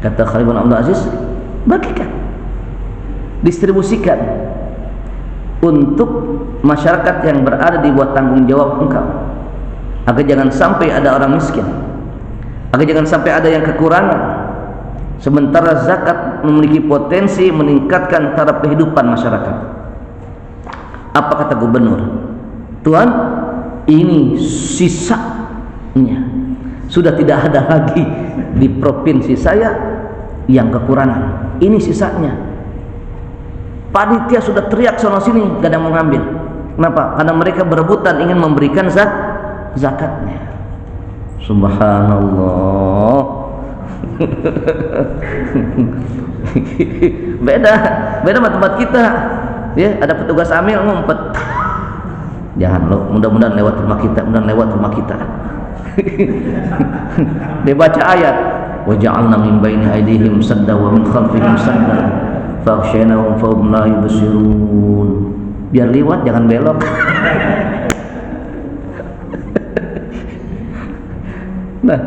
Kata Khalifah bin Abdul Aziz, bagikan, distribusikan untuk masyarakat yang berada di bawah tanggung jawab engkau, agar jangan sampai ada orang miskin, agar jangan sampai ada yang kekurangan. Sementara zakat memiliki potensi meningkatkan taraf kehidupan masyarakat. Apa kata gubernur? Tuan, ini sisanya, sudah tidak ada lagi di provinsi saya yang kekurangan. Ini sisanya. Panitia sudah teriak sana sini, gak ada yang mau ngambil. Kenapa? Karena mereka berebutan ingin memberikan zakatnya. Subhanallah. beda sama tempat kita. Ya, ada petugas amil ngumpet. Jangan lo, mudah-mudahan lewat rumah kita, Dia baca ayat, wa ja'alna min baini aydihim sadda wa min khalfihim sadda fakhshaynahum fahum la yubsirun. Biar liwat, jangan belok. Nah,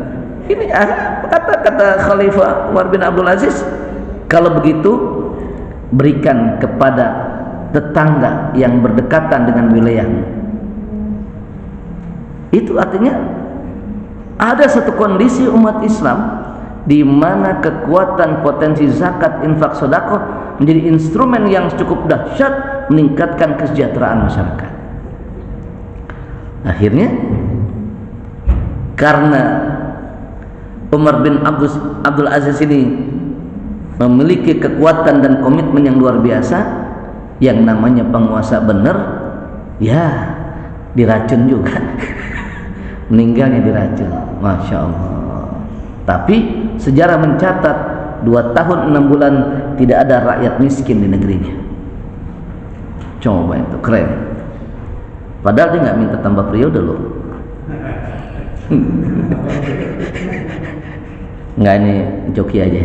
ini kata Khalifah Umar bin Abdul Aziz, kalau begitu berikan kepada tetangga yang berdekatan dengan wilayahmu. Itu artinya ada satu kondisi umat Islam di mana kekuatan potensi zakat, infak, sedekah menjadi instrumen yang cukup dahsyat meningkatkan kesejahteraan masyarakat. Akhirnya karena Umar bin Abdul Aziz ini memiliki kekuatan dan komitmen yang luar biasa, yang namanya penguasa benar ya diracun juga. Meninggalnya diracun, Masya Allah. Tapi sejarah mencatat 2 tahun 6 bulan tidak ada rakyat miskin di negerinya. Coba itu keren. Padahal dia nggak minta tambah periode loh. Nggak, ini joki aja.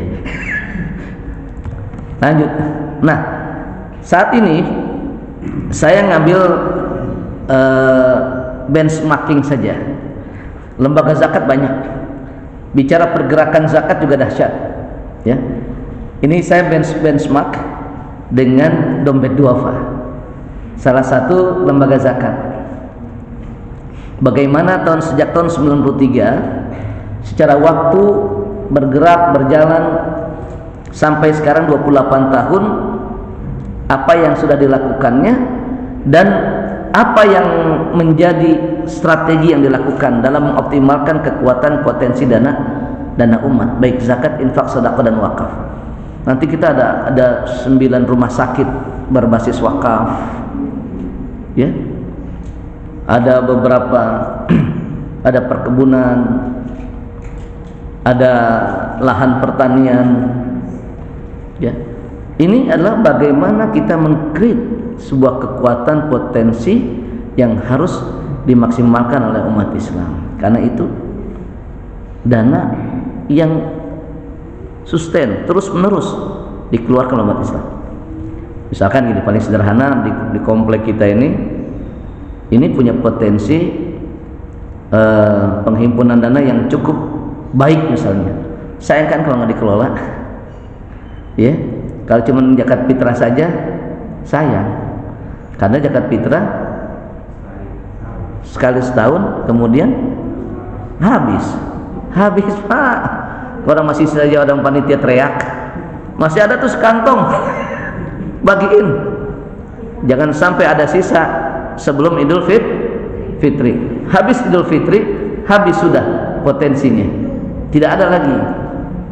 Lanjut. Nah, saat ini saya ngambil benchmarking saja. Lembaga zakat banyak. Bicara pergerakan zakat juga dahsyat. Ya, ini saya benchmark dengan Dompet Duafa, salah satu lembaga zakat. Bagaimana sejak tahun 93 secara waktu bergerak berjalan sampai sekarang 28 tahun, apa yang sudah dilakukannya dan apa yang menjadi strategi yang dilakukan dalam mengoptimalkan kekuatan potensi dana umat, baik zakat, infak, sedekah dan wakaf. Nanti kita ada 9 rumah sakit berbasis wakaf, ya. Ada beberapa ada perkebunan, ada lahan pertanian, ya. Ini adalah bagaimana kita meng-create sebuah kekuatan potensi yang harus dimaksimalkan oleh umat Islam. Karena itu dana yang sustain terus menerus dikeluarkan oleh umat Islam. Misalkan gini, paling sederhana di komplek kita ini punya potensi penghimpunan dana yang cukup baik misalnya. Sayangkan kalau nggak dikelola, ya. Kalau cuma zakat fitrah saja sayang. Karena zakat fitrah sekali setahun kemudian habis Pak. Orang masih saja orang panitia teriak, masih ada tuh sekantong, bagiin. Jangan sampai ada sisa sebelum Idul Fitri. Habis Idul Fitri, habis sudah potensinya, tidak ada lagi.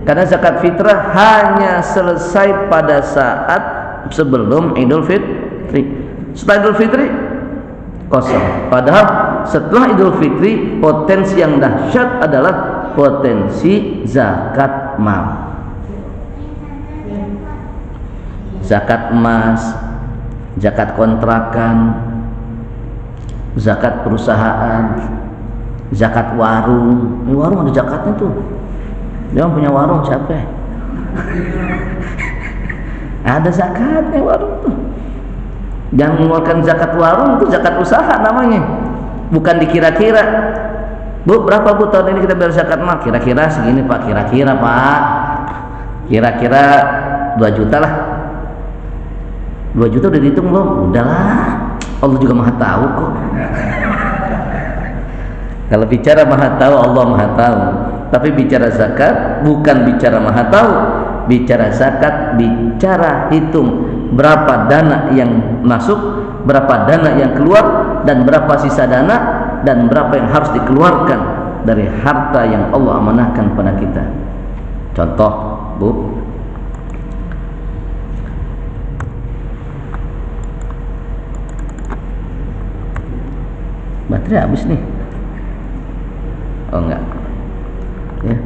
Karena zakat fitrah hanya selesai pada saat sebelum Idul Fitri. Setelah Idul Fitri kosong. Padahal setelah Idul Fitri potensi yang dahsyat adalah potensi zakat mal. Zakat emas, zakat kontrakan, zakat perusahaan, zakat warung. Ini warung ada zakatnya tuh. Dia punya warung siapa? Ada zakatnya warung tuh. Jangan mengeluarkan zakat warung, itu zakat usaha namanya. Bukan dikira-kira. Bu, berapa Bu tahun ini kita bayar zakat mal? Kira-kira segini Pak, kira-kira Pak. Kira-kira 2 juta lah. 2 juta udah dihitung belum? Udahlah. Allah juga Maha tahu kok. Kalau bicara Maha tahu, Allah Maha tahu. Tapi bicara zakat bukan bicara Maha tahu. Bicara zakat, bicara hitung berapa dana yang masuk, berapa dana yang keluar, dan berapa sisa dana, dan berapa yang harus dikeluarkan dari harta yang Allah amanahkan pada kita. Contoh, Bu, baterai habis nih. Oh enggak, ya,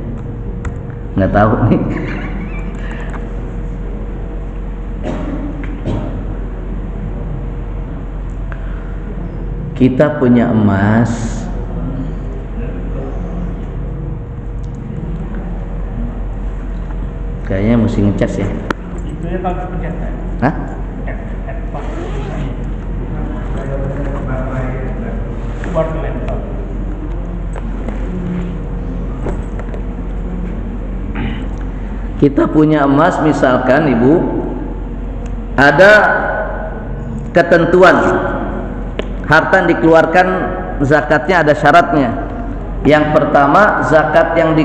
nggak tahu nih. Kita punya emas kayaknya mesti ngecas ya. Itu ya kalau pencet. Hah? Kita punya emas misalkan Ibu, ada ketentuan harta yang dikeluarkan zakatnya, ada syaratnya. Yang pertama, zakat yang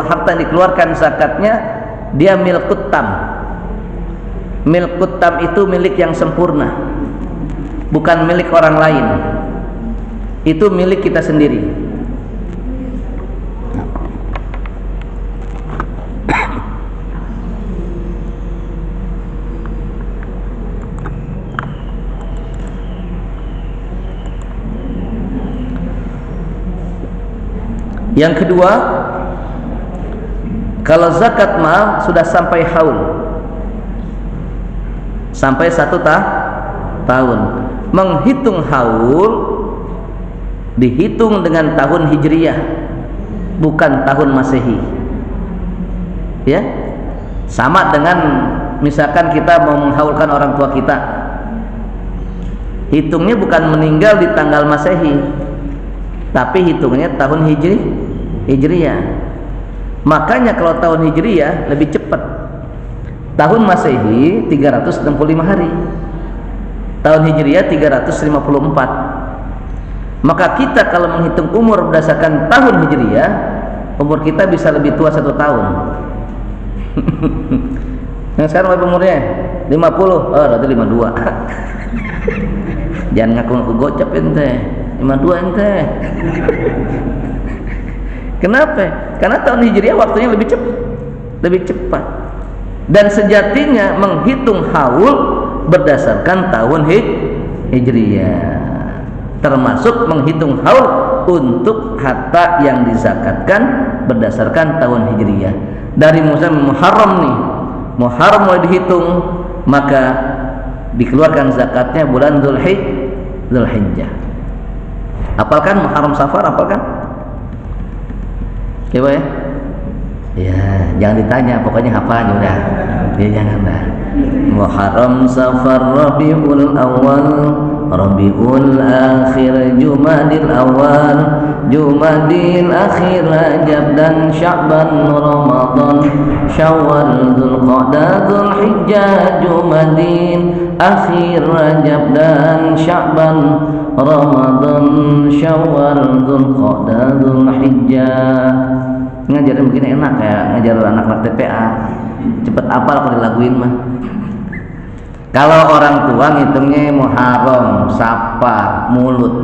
harta yang dikeluarkan zakatnya dia milkut tam. Milkut tam itu milik yang sempurna, bukan milik orang lain. Itu milik kita sendiri. Yang kedua, kalau zakat mal sudah sampai haul, sampai 1 tahun, menghitung haul dihitung dengan tahun hijriyah, bukan tahun masehi. Ya, sama dengan misalkan kita mau menghaulkan orang tua kita, hitungnya bukan meninggal di tanggal masehi, tapi hitungnya tahun hijriyah. Makanya kalau tahun hijriyah lebih cepat. Tahun masehi 365 hari, tahun hijriyah 354. Maka kita kalau menghitung umur berdasarkan tahun hijriyah, umur kita bisa lebih tua 1 tahun. Yang sekarang berapa umurnya? 50. Oh, berarti 52. Jangan ngaku-ngaku gocap ente. 52 ente. Kenapa? Karena tahun hijriyah waktunya lebih cepat. Dan sejatinya menghitung haul berdasarkan tahun hijriyah, termasuk menghitung haul untuk harta yang dizakatkan berdasarkan tahun hijriyah. Dari Muharram nih, Muharram mulai dihitung, maka dikeluarkan zakatnya bulan Dzulhijjah. Apalkan Muharram Safar, apalkan? Coba ya. Ya, jangan ditanya, pokoknya hafal aja udah. Ya jangan dah. Muharram, Safar, Rabiul Awal, Rabiul Akhir, Jumadil Awal, Jumadil Akhir, Rajab dan Sya'ban, Ramadan, Syawal, Dzulqa'dah, Dzulhijjah, Jumadil Akhir, Rajab dan Sya'ban, Ramadan, Syawal, Dzulqa'dah, Dzulhijjah. Ngajarin begini enak, kayak ngajar anak-anak TPA, cepet apal kalau dilaguin mah. Kalau orang tua ngitungnya Muharram, Safar, mulut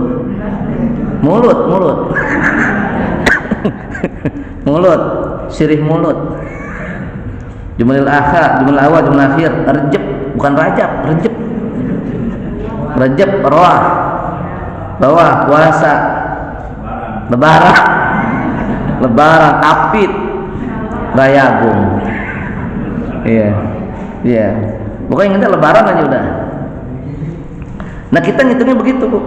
sirih mulut, Jumadil Akhir, Jumadil Awal, Jumadil Akhir, Rejab, bukan Rajab, Rejab, bawah puasa, Lebaran, Apit, Raya Agung. Iya. Pokoknya ingat Lebaran aja udah. Nah, kita ngitungnya begitu, Bu.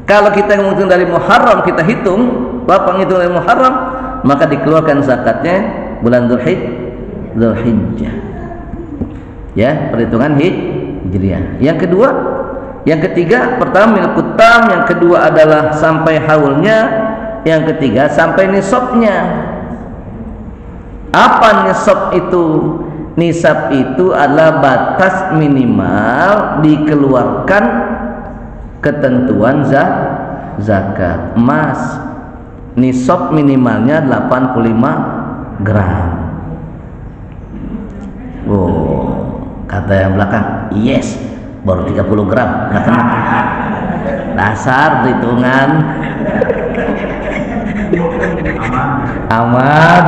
Kalau kita ngitung dari Muharram, kita hitung, Bapak ngitung dari Muharram, maka dikeluarkan zakatnya bulan Dzulhijjah. Ya, perhitungan hijriyah. Yang ketiga, pertama milkut tam, yang kedua adalah sampai haulnya, yang ketiga sampai nisabnya. Apa nisab itu? Nisab itu adalah batas minimal dikeluarkan ketentuan zakat emas. Nisab minimalnya 85 gram. Oh, kata yang belakang, yes, baru 30 gram, nggak kena. Dasar perhitungan. Aman.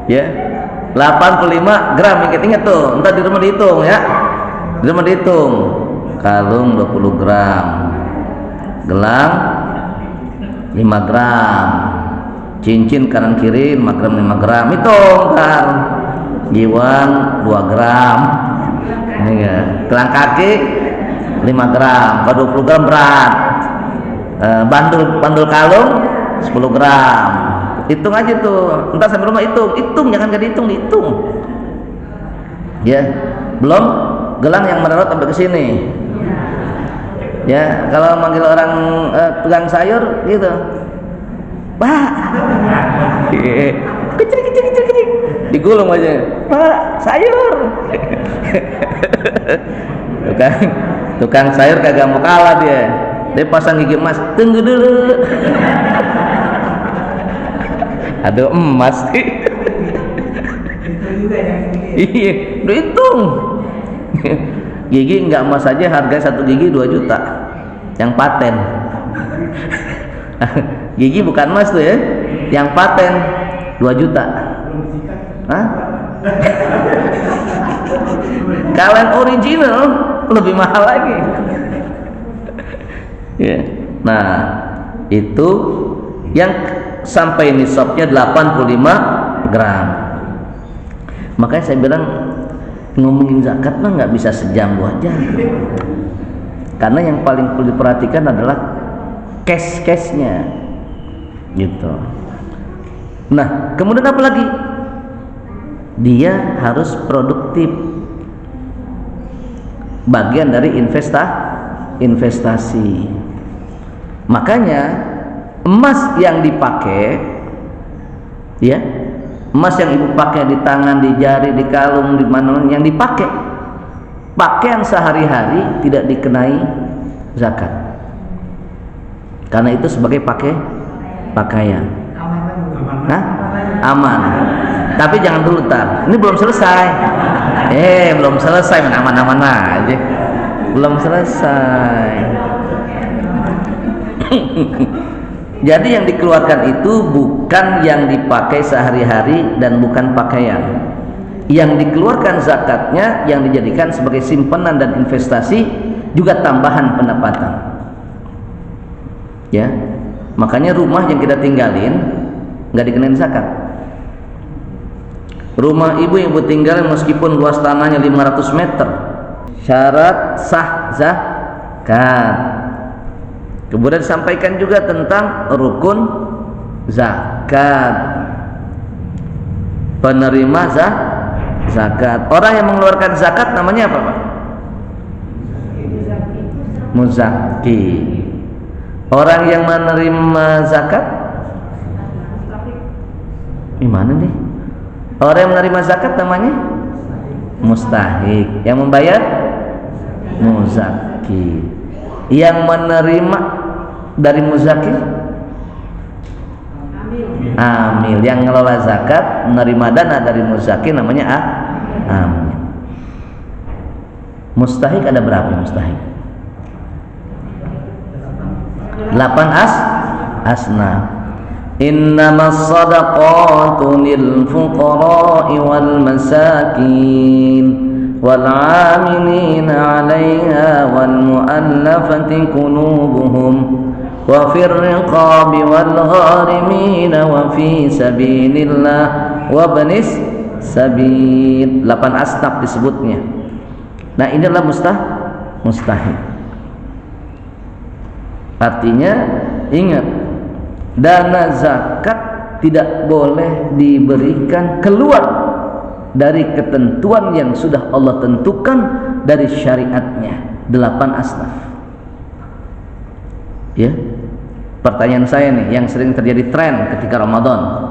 Ya, 85 gram, ingat tuh, entar di rumah dihitung ya. Di rumah dihitung. Kalung 20 gram, gelang 5 gram, cincin kanan kiri 5 gram, hitung kan. Giwang 2 gram, gelang kaki 5 gram, kalau 20 gram berat. Bandul kalung 10 gram. Hitung aja tuh, entar sampai rumah hitung, jangan gak dihitung. Ya, belum gelang yang menurut sampai ke sini. Ya, kalau manggil orang tukang sayur gitu, Pak, kecil, digulung aja, Pak, sayur. Bukan, Tukang sayur kagak mau kalah dia pasang gigi emas. Tunggu dulu. Aduh emas. Iya, udah hitung. Gigi enggak emas aja harga 1 gigi 2 juta. Yang paten. Gigi bukan emas tuh ya. Yang paten 2 juta. Hah? Kalau yang original lebih mahal lagi. Ya. Nah, itu yang sampai nisabnya 85 gram. Makanya saya bilang ngomongin zakat mah nggak bisa sejam 2 jam. Karena yang paling perlu diperhatikan adalah cash-cashnya, gitu. Nah, kemudian apa lagi? Dia harus produktif. Bagian dari investasi. Makanya emas yang dipakai, ya, emas yang ibu pakai di tangan, di jari, di kalung, di mana yang dipakai, pakaian sehari-hari tidak dikenai zakat, karena itu sebagai pakaian. Hah? Aman. Tapi jangan dulu tar. Ini belum selesai. Belum selesai, aman-aman aja. Belum selesai. Jadi yang dikeluarkan itu bukan yang dipakai sehari-hari dan bukan pakaian. Yang dikeluarkan zakatnya yang dijadikan sebagai simpanan dan investasi, juga tambahan pendapatan. Ya. Makanya rumah yang kita tinggalin nggak dikenain zakat. Rumah ibu yang ibu tinggalin meskipun luas tanahnya 500 meter, syarat sah zakat. Kemudian disampaikan juga tentang rukun zakat. Penerima zakat. Orang yang mengeluarkan zakat namanya apa, Pak? Muzaki. Orang yang menerima zakat gimana nih? Orang yang menerima zakat namanya mustahik. Yang membayar muzaki. Yang menerima dari muzaki amil. Yang ngelola zakat, menerima dana dari muzaki namanya amil. Mustahik ada berapa mustahik? 8 asnaf. Innamas sadaqatu lil fuqara'i wal masakin wal 'amilina 'alaiha wal mu'allafati qulubuhum wa fir riqabi wal gharimina wa fi sabilillah wa ibnis sabil. 8 asnaf disebutnya. Nah, ini adalah mustahik. Artinya, ingat, dana zakat tidak boleh diberikan keluar dari ketentuan yang sudah Allah tentukan dari syariatnya. 8 asnaf. Ya. Pertanyaan saya nih yang sering terjadi tren ketika Ramadan.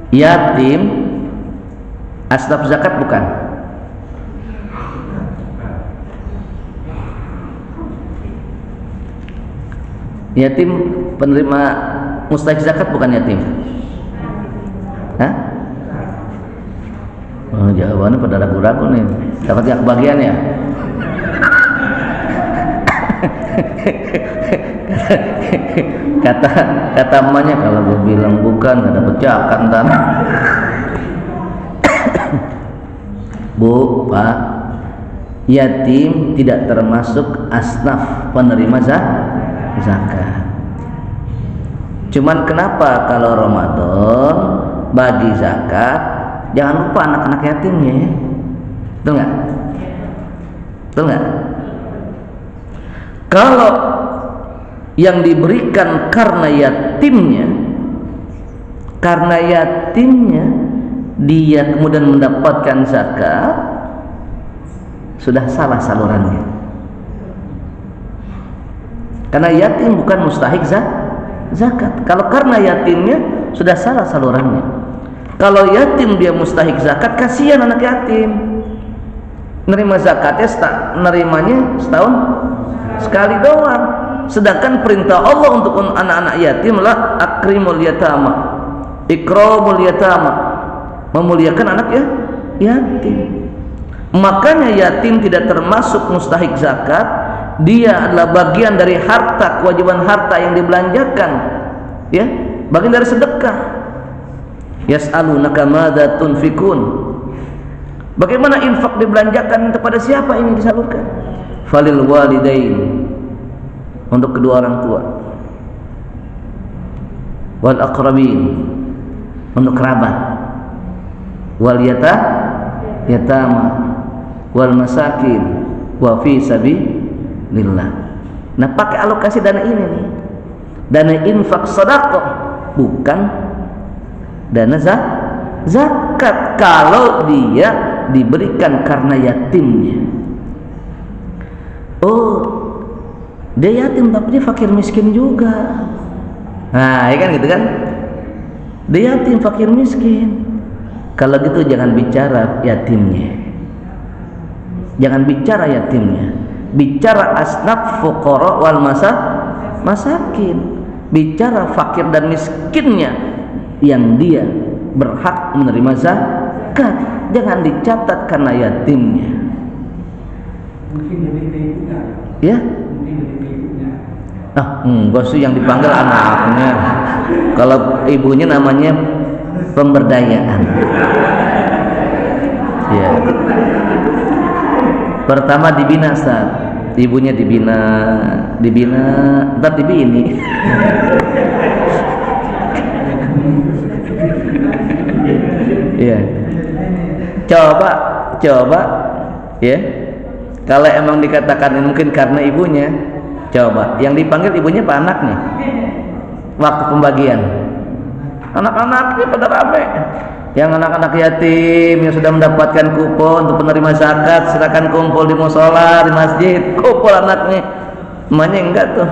Yatim asnaf zakat bukan? Yatim penerima mustahik zakat bukan yatim? Hah? Oh, jawabannya pada ragu-ragu nih. Dapat yang kebagian ya? kata emaknya kalau gue bilang bukan nggak dapat jakan ntar. Bu, Pak, yatim tidak termasuk asnaf penerima zakat. Cuman kenapa kalau Ramadan bagi zakat jangan lupa anak-anak yatimnya ya? Betul nggak? Betul nggak? Kalau yang diberikan karena yatimnya dia kemudian mendapatkan zakat, sudah salah salurannya. Karena yatim bukan mustahik zakat. Kalau karena yatimnya sudah salah salurannya. Kalau yatim dia mustahik zakat, kasihan anak yatim. Nerima zakatnya nerimanya setahun sekali doang. Sedangkan perintah Allah untuk anak-anak yatim adalah akrimul yatama, ikramul yatama, memuliakan anak yatim. Makanya yatim tidak termasuk mustahik zakat. Dia adalah bagian dari harta, kewajiban harta yang dibelanjakan, ya, bagian dari sedekah. Yas'alunaka madza tunfikun. Bagaimana infak dibelanjakan, kepada siapa ini disalurkan? Falil walidain, untuk kedua orang tua, wal aqrabin, untuk kerabat, wal yatama, wal masakin, wa fi sabilillah. Nah, pakai alokasi dana ini nih, dana infak sedekah, bukan dana zakat kalau dia diberikan karena yatimnya. Oh, dia yatim tapi dia fakir miskin juga. Nah, ya kan gitu kan? Dia yatim fakir miskin. Kalau gitu jangan bicara yatimnya. Jangan bicara yatimnya. Bicara asnaf fuqara wal masakin. Bicara fakir dan miskinnya yang dia berhak menerima zakat. Jangan dicatat karena yatimnya. Mungkin dari ibunya. Ya? Enggak sih, yang dipanggil anaknya. Kalau ibunya namanya pemberdayaan. Ya. Pertama dibina, Ustaz. Ibunya dibina, ntar dibini. Ya. Coba, ya. Kalau emang dikatakan mungkin karena ibunya, coba yang dipanggil ibunya apa anaknya? Waktu pembagian, anak-anaknya pada rame. Yang anak-anak yatim yang sudah mendapatkan kupon untuk penerima zakat, silakan kumpul di musola, di masjid. Kumpul anaknya, emaknya enggak tuh.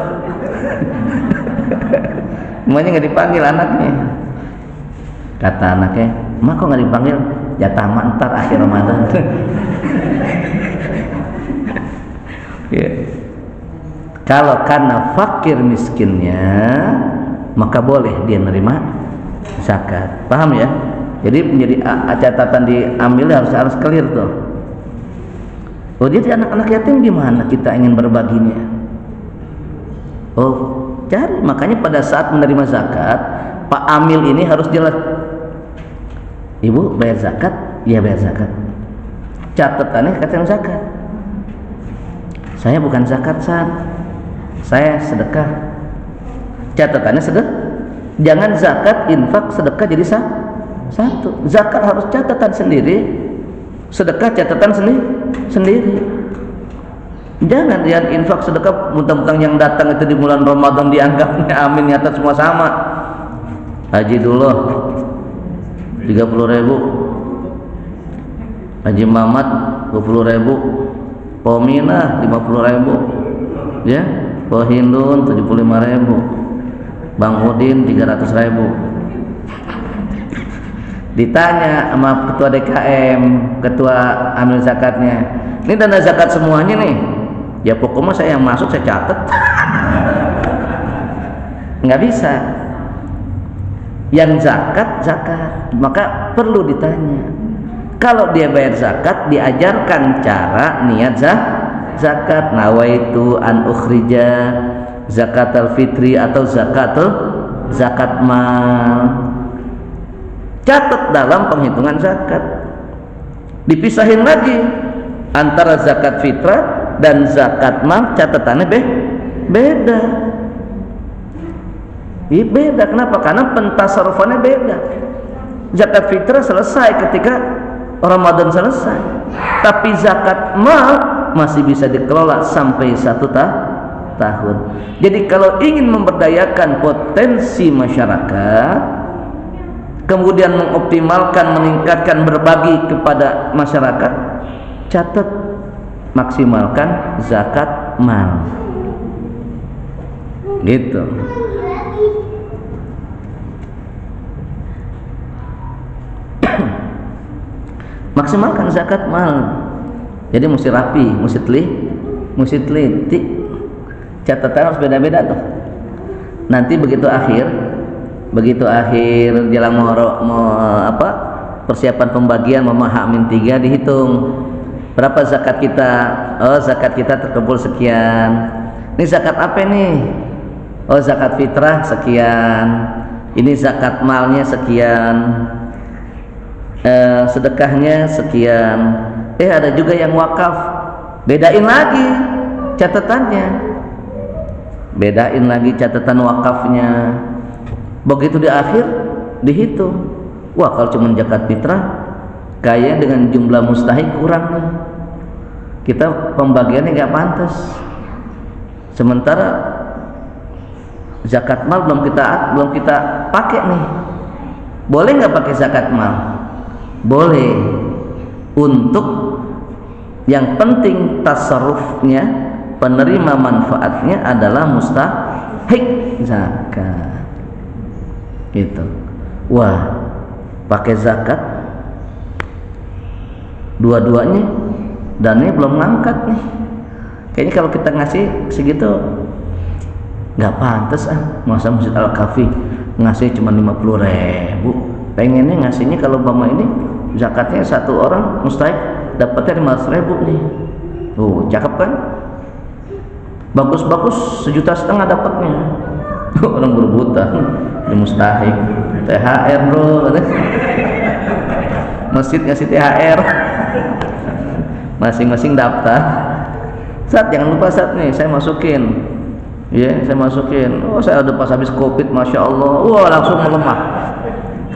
Emaknya enggak dipanggil anaknya. Kata anaknya, "Emak kok enggak dipanggil? Jatah ntar akhir Ramadan." Ya. Kalau karena fakir miskinnya, maka boleh dia menerima zakat. Paham ya? Jadi menjadi catatan diambil harus clear tuh. Oh, jadi anak-anak yatim gimana kita ingin berbaginya? Oh, cari. Makanya pada saat menerima zakat, Pak Amil ini harus jelas. Ibu bayar zakat? Iya bayar zakat. Catatannya kata zakat. Saya bukan zakat, saya sedekah. Catatannya sedekah. Jangan zakat, infak, sedekah jadi satu. Zakat harus catatan sendiri, sedekah catatan sendiri. Jangan yang infak sedekah mentang-mentang yang datang itu di bulan Ramadan dianggapnya amin nyata semua sama. Haji dulu 30.000, Haji Mamat 20.000, Pominah 50.000, ya, Pohindun 75.000, Bang Udin 300.000. Ditanya sama ketua DKM, ketua amil zakatnya, ini dana zakat semuanya nih? Ya pokoknya saya yang masuk saya catat. Nggak bisa. Yang zakat, maka perlu ditanya. Kalau dia bayar zakat, diajarkan cara niat zakat. Nawaitu an ukhrija zakatul fitri atau zakat mal. Catat dalam penghitungan zakat. Dipisahin lagi antara zakat fitrah dan zakat mal, catatannya beda. Ini beda. Kenapa? Karena pentasarrufannya beda. Zakat fitrah selesai ketika Ramadan selesai, tapi zakat mal masih bisa dikelola sampai 1 tahun. Jadi kalau ingin memberdayakan potensi masyarakat, kemudian mengoptimalkan, meningkatkan, berbagi kepada masyarakat, catat, maksimalkan zakat mal. Gitu. Maksimalkan zakat mal. Jadi mesti rapi, mesti teliti. Catatan harus beda-beda tuh. Nanti begitu akhir jelang persiapan pembagian H-3 dihitung berapa zakat kita. Oh, zakat kita terkumpul sekian. Ini zakat apa nih? Oh, zakat fitrah sekian. Ini zakat malnya sekian. Sedekahnya sekian. Ada juga yang wakaf. Bedain lagi catatannya. Bedain lagi catatan wakafnya. Begitu di akhir dihitung. Wah, kalau cuma zakat fitrah kayak dengan jumlah mustahik kurang nih. Kita pembagiannya nggak pantas. Sementara zakat mal belum kita pakai nih. Boleh nggak pakai zakat mal? Boleh. Untuk yang penting tasarrufnya, penerima manfaatnya adalah mustahik zakat. Gitu. Wah, pakai zakat dua-duanya dananya belum ngangkat nih. Kayaknya kalau kita ngasih segitu nggak pantas masa Masjid Al-Kafi ngasih cuma 50.000. Pengennya ngasihnya kalau bama ini zakatnya satu orang mustahik dapatnya 500.000 nih. Cakep kan? Bagus-bagus 1,5 juta dapatnya. Orang berebutan di mustahik. THR bro. Masjid ngasih THR. Masing-masing daftar. Saat jangan lupa saat nih saya masukin. Saya masukin. Saya udah pas habis Covid, masya Allah. Langsung melemah.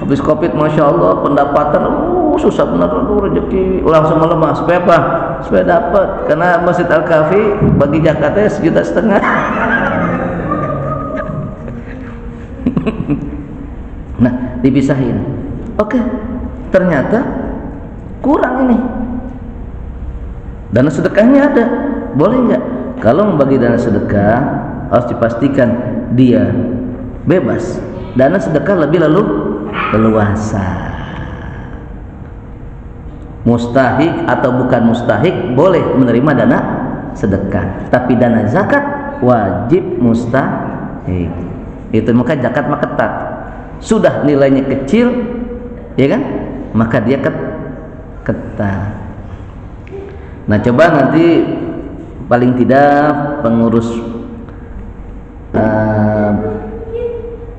Habis Covid, masya Allah, pendapatan susah benar, rezeki langsung melemah. Supaya apa? Supaya dapat. Karena Masjid Al-Kafi bagi zakatnya 1,5 juta. Nah, dipisahin. Oke, ternyata kurang ini. Dana sedekahnya ada, boleh nggak? Kalau membagi dana sedekah harus dipastikan dia bebas. Dana sedekah lebih leluasa. Mustahik atau bukan mustahik boleh menerima dana sedekah, tapi dana zakat wajib mustahik. Itu maka zakat mah ketat. Sudah nilainya kecil, ya kan? Maka dia ketat. Nah, coba nanti paling tidak pengurus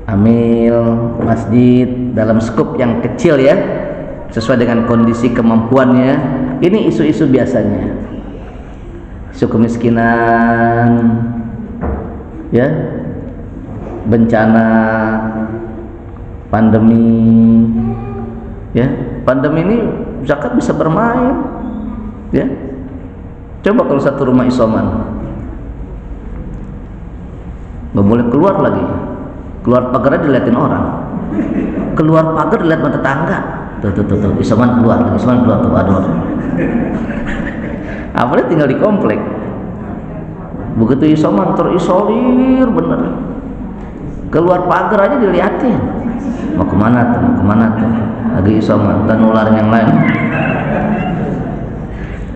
amil masjid dalam skup yang kecil ya, sesuai dengan kondisi kemampuannya. Ini isu-isu biasanya, isu kemiskinan, ya, bencana, pandemi, ya. Pandemi ini zakat bisa bermain, ya. Coba kalau satu rumah isoman, nggak boleh keluar lagi, keluar pagarnya dilihatin orang, keluar pagar dilihat mata tetangga, tuh, isoman keluar tuh, aduh. Apalagi tinggal di komplek, begitu isoman terisolir bener, keluar pagar aja dilihatin, mau kemana tuh, lagi isoman, dan nularin yang lain.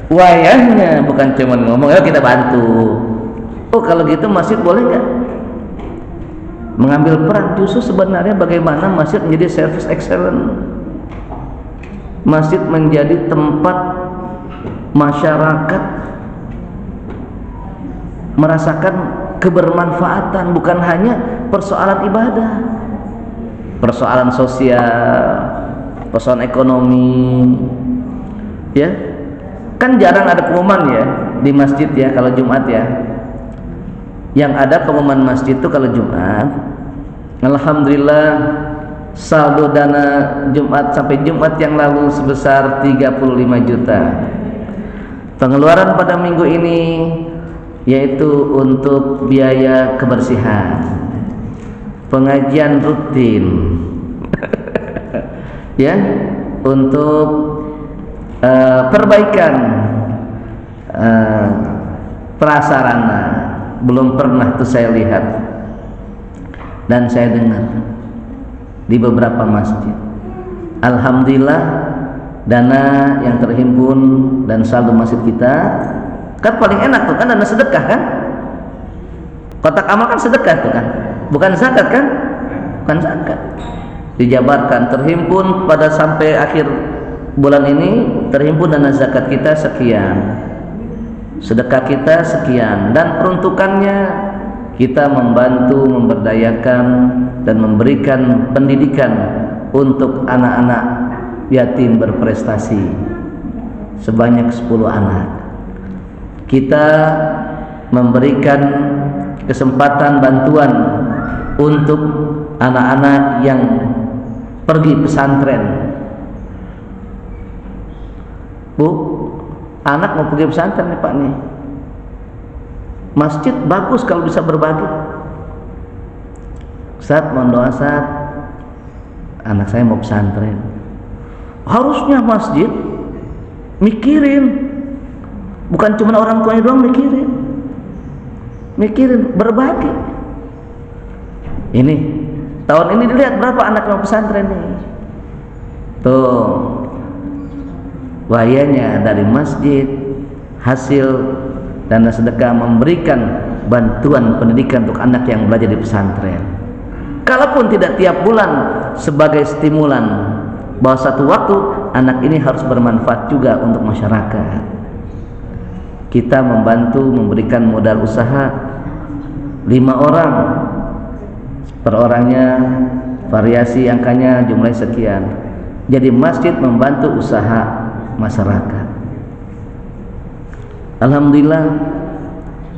Wayahnya bukan cuma ngomong, ayo kita bantu. Kalau gitu masjid boleh nggak mengambil peran? Justru sebenarnya bagaimana masjid menjadi service excellent, masjid menjadi tempat masyarakat merasakan kebermanfaatan, bukan hanya persoalan ibadah, persoalan sosial, persoalan ekonomi, ya. Kan jarang ada pengumuman ya di masjid ya kalau Jumat ya. Yang ada pengumuman masjid itu kalau Jumat, alhamdulillah saldo dana Jumat sampai Jumat yang lalu sebesar 35 juta. Pengeluaran pada minggu ini yaitu untuk biaya kebersihan, pengajian rutin, ya, untuk perbaikan prasarana. Belum pernah tuh saya lihat dan saya dengar di beberapa masjid. Alhamdulillah dana yang terhimpun dan saldo masjid kita, kan paling enak tuh kan dana sedekah kan. Kotak amal kan sedekah tuh kan, bukan zakat kan, bukan zakat. Dijabarkan terhimpun pada sampai akhir bulan ini terhimpun dana zakat kita sekian, sedekah kita sekian, dan peruntukannya kita membantu, memberdayakan dan memberikan pendidikan untuk anak-anak yatim berprestasi sebanyak 10 anak. Kita memberikan kesempatan bantuan untuk anak-anak yang pergi pesantren. Bu, anak mau pergi pesantren nih Pak nih. Masjid bagus kalau bisa berbagi. Ustaz, mohon doa Ustaz, anak saya mau pesantren. Harusnya masjid mikirin, bukan cuma orang tuanya doang mikirin berbagi. Ini tahun ini dilihat berapa anak mau pesantren nih. Tuh, bahayanya dari masjid hasil dana sedekah memberikan bantuan pendidikan untuk anak yang belajar di pesantren. Kalaupun tidak tiap bulan, sebagai stimulan bahwa satu waktu anak ini harus bermanfaat juga untuk masyarakat. Kita membantu memberikan modal usaha 5 orang, per orangnya variasi angkanya jumlah sekian. Jadi masjid membantu usaha masyarakat. Alhamdulillah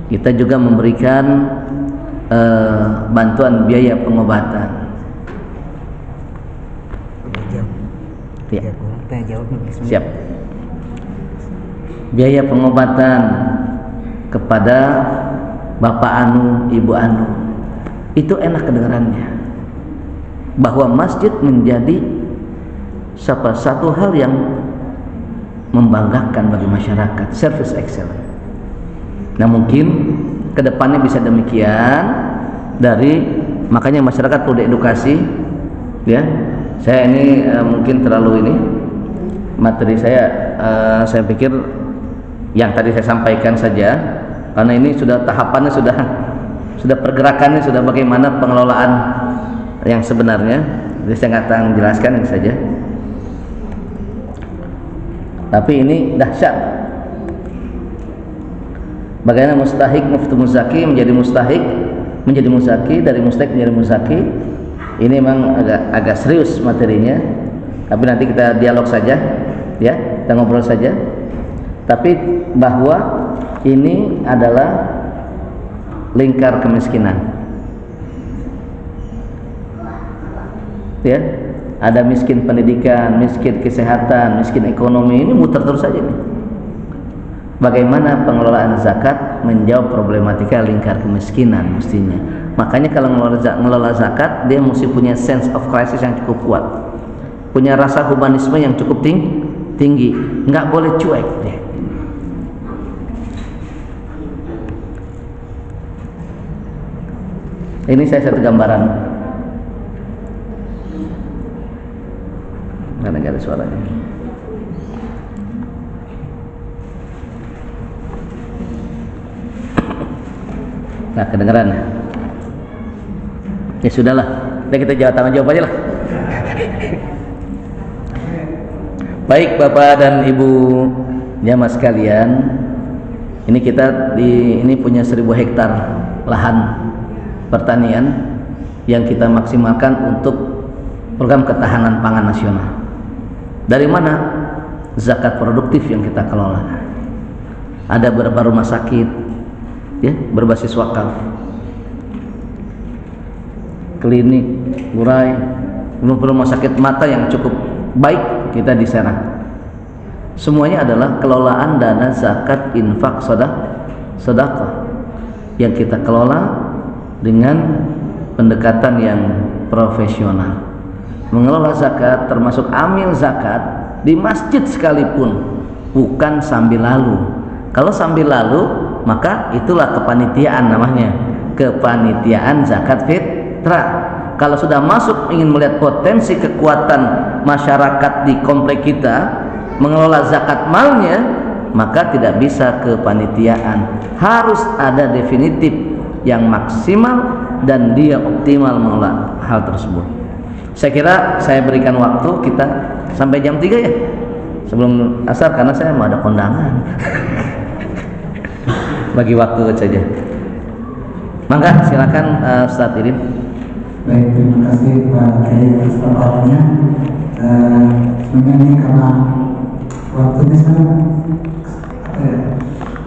kita juga memberikan bantuan biaya pengobatan. Ya. Siap. Biaya pengobatan kepada Bapak Anu, Ibu Anu. Itu enak kedengarannya, bahwa masjid menjadi satu hal yang membanggakan bagi masyarakat, service excellent. Nah mungkin kedepannya bisa demikian, makanya masyarakat perlu diedukasi ya. Saya ini mungkin terlalu ini materi saya pikir yang tadi saya sampaikan saja, karena ini sudah tahapannya, sudah pergerakannya, sudah bagaimana pengelolaan yang sebenarnya. Jadi saya nggak akan jelaskan ini saja, tapi ini dahsyat. Bagaimana mustahik muftu muzaki menjadi mustahik menjadi muzaki, dari mustahik menjadi muzaki. Ini memang agak serius materinya, tapi nanti kita dialog saja ya, kita ngobrol saja. Tapi bahwa ini adalah lingkar kemiskinan ya, ada miskin pendidikan, miskin kesehatan, miskin ekonomi, ini muter terus saja nih. Bagaimana pengelolaan zakat menjawab problematika lingkar kemiskinan mestinya. Makanya kalau ngelola zakat, dia mesti punya sense of crisis yang cukup kuat, punya rasa humanisme yang cukup tinggi, nggak boleh cuek deh. Ini saya satu gambaran. Mana nggak ada suaranya? Nah, kedengeran. Ya sudahlah, kita jawab aja lah. Baik Bapak dan Ibu jamaah sekalian, ini kita ini punya 1000 hektar lahan pertanian yang kita maksimalkan untuk program ketahanan pangan nasional. Dari mana? Zakat produktif yang kita kelola. Ada beberapa rumah sakit ya berbasis wakaf, klinik, murai, rumah sakit mata yang cukup baik kita di sana. Semuanya adalah kelolaan dana zakat infak sedekah yang kita kelola dengan pendekatan yang profesional. Mengelola zakat termasuk amil zakat di masjid sekalipun bukan sambil lalu. Kalau sambil lalu maka itulah kepanitiaan namanya, kepanitiaan zakat fitrah. Kalau sudah masuk ingin melihat potensi kekuatan masyarakat di komplek kita, mengelola zakat malnya, maka tidak bisa kepanitiaan, harus ada definitif yang maksimal dan dia optimal mengelola hal tersebut. Saya kira saya berikan waktu kita sampai jam 3 ya, sebelum asar, karena saya mau ada kondangan. Bagi waktu saja. Mangga silakan Ustaz Irin. Baik, terima kasih Pak Kiai atas paparannya. Sebenarnya karena waktunya sangat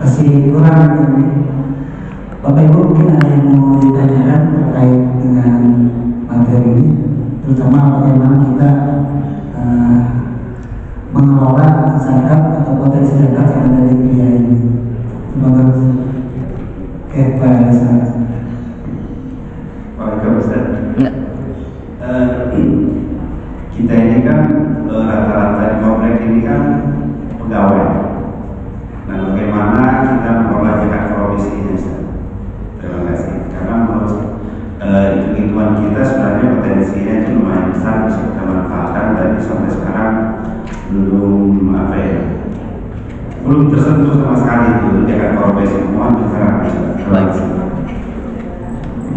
masih kurang ini. Bapak Ibu mungkin ada yang mau ditanyakan terkait dengan materi ini, terutama bagaimana kita mengelola zakat atau potensi zakat yang ada di dunia ini. Menurut Pak Ustaz. Waalaikumsalam Ustaz. Enggak. Kita ini kan rata-rata di komplek ini kan pegawai. Nah, bagaimana kita mengelola zakat provisi ini Ustaz? Terima kasih. Karena menurut hitung-hitungan kita sebenarnya potensinya itu lumayan besar, bisa kita manfaatkan, tapi sampai sekarang belum belum tersentuh sama sekali itu zakat provisi. Mohon bicara. Baik.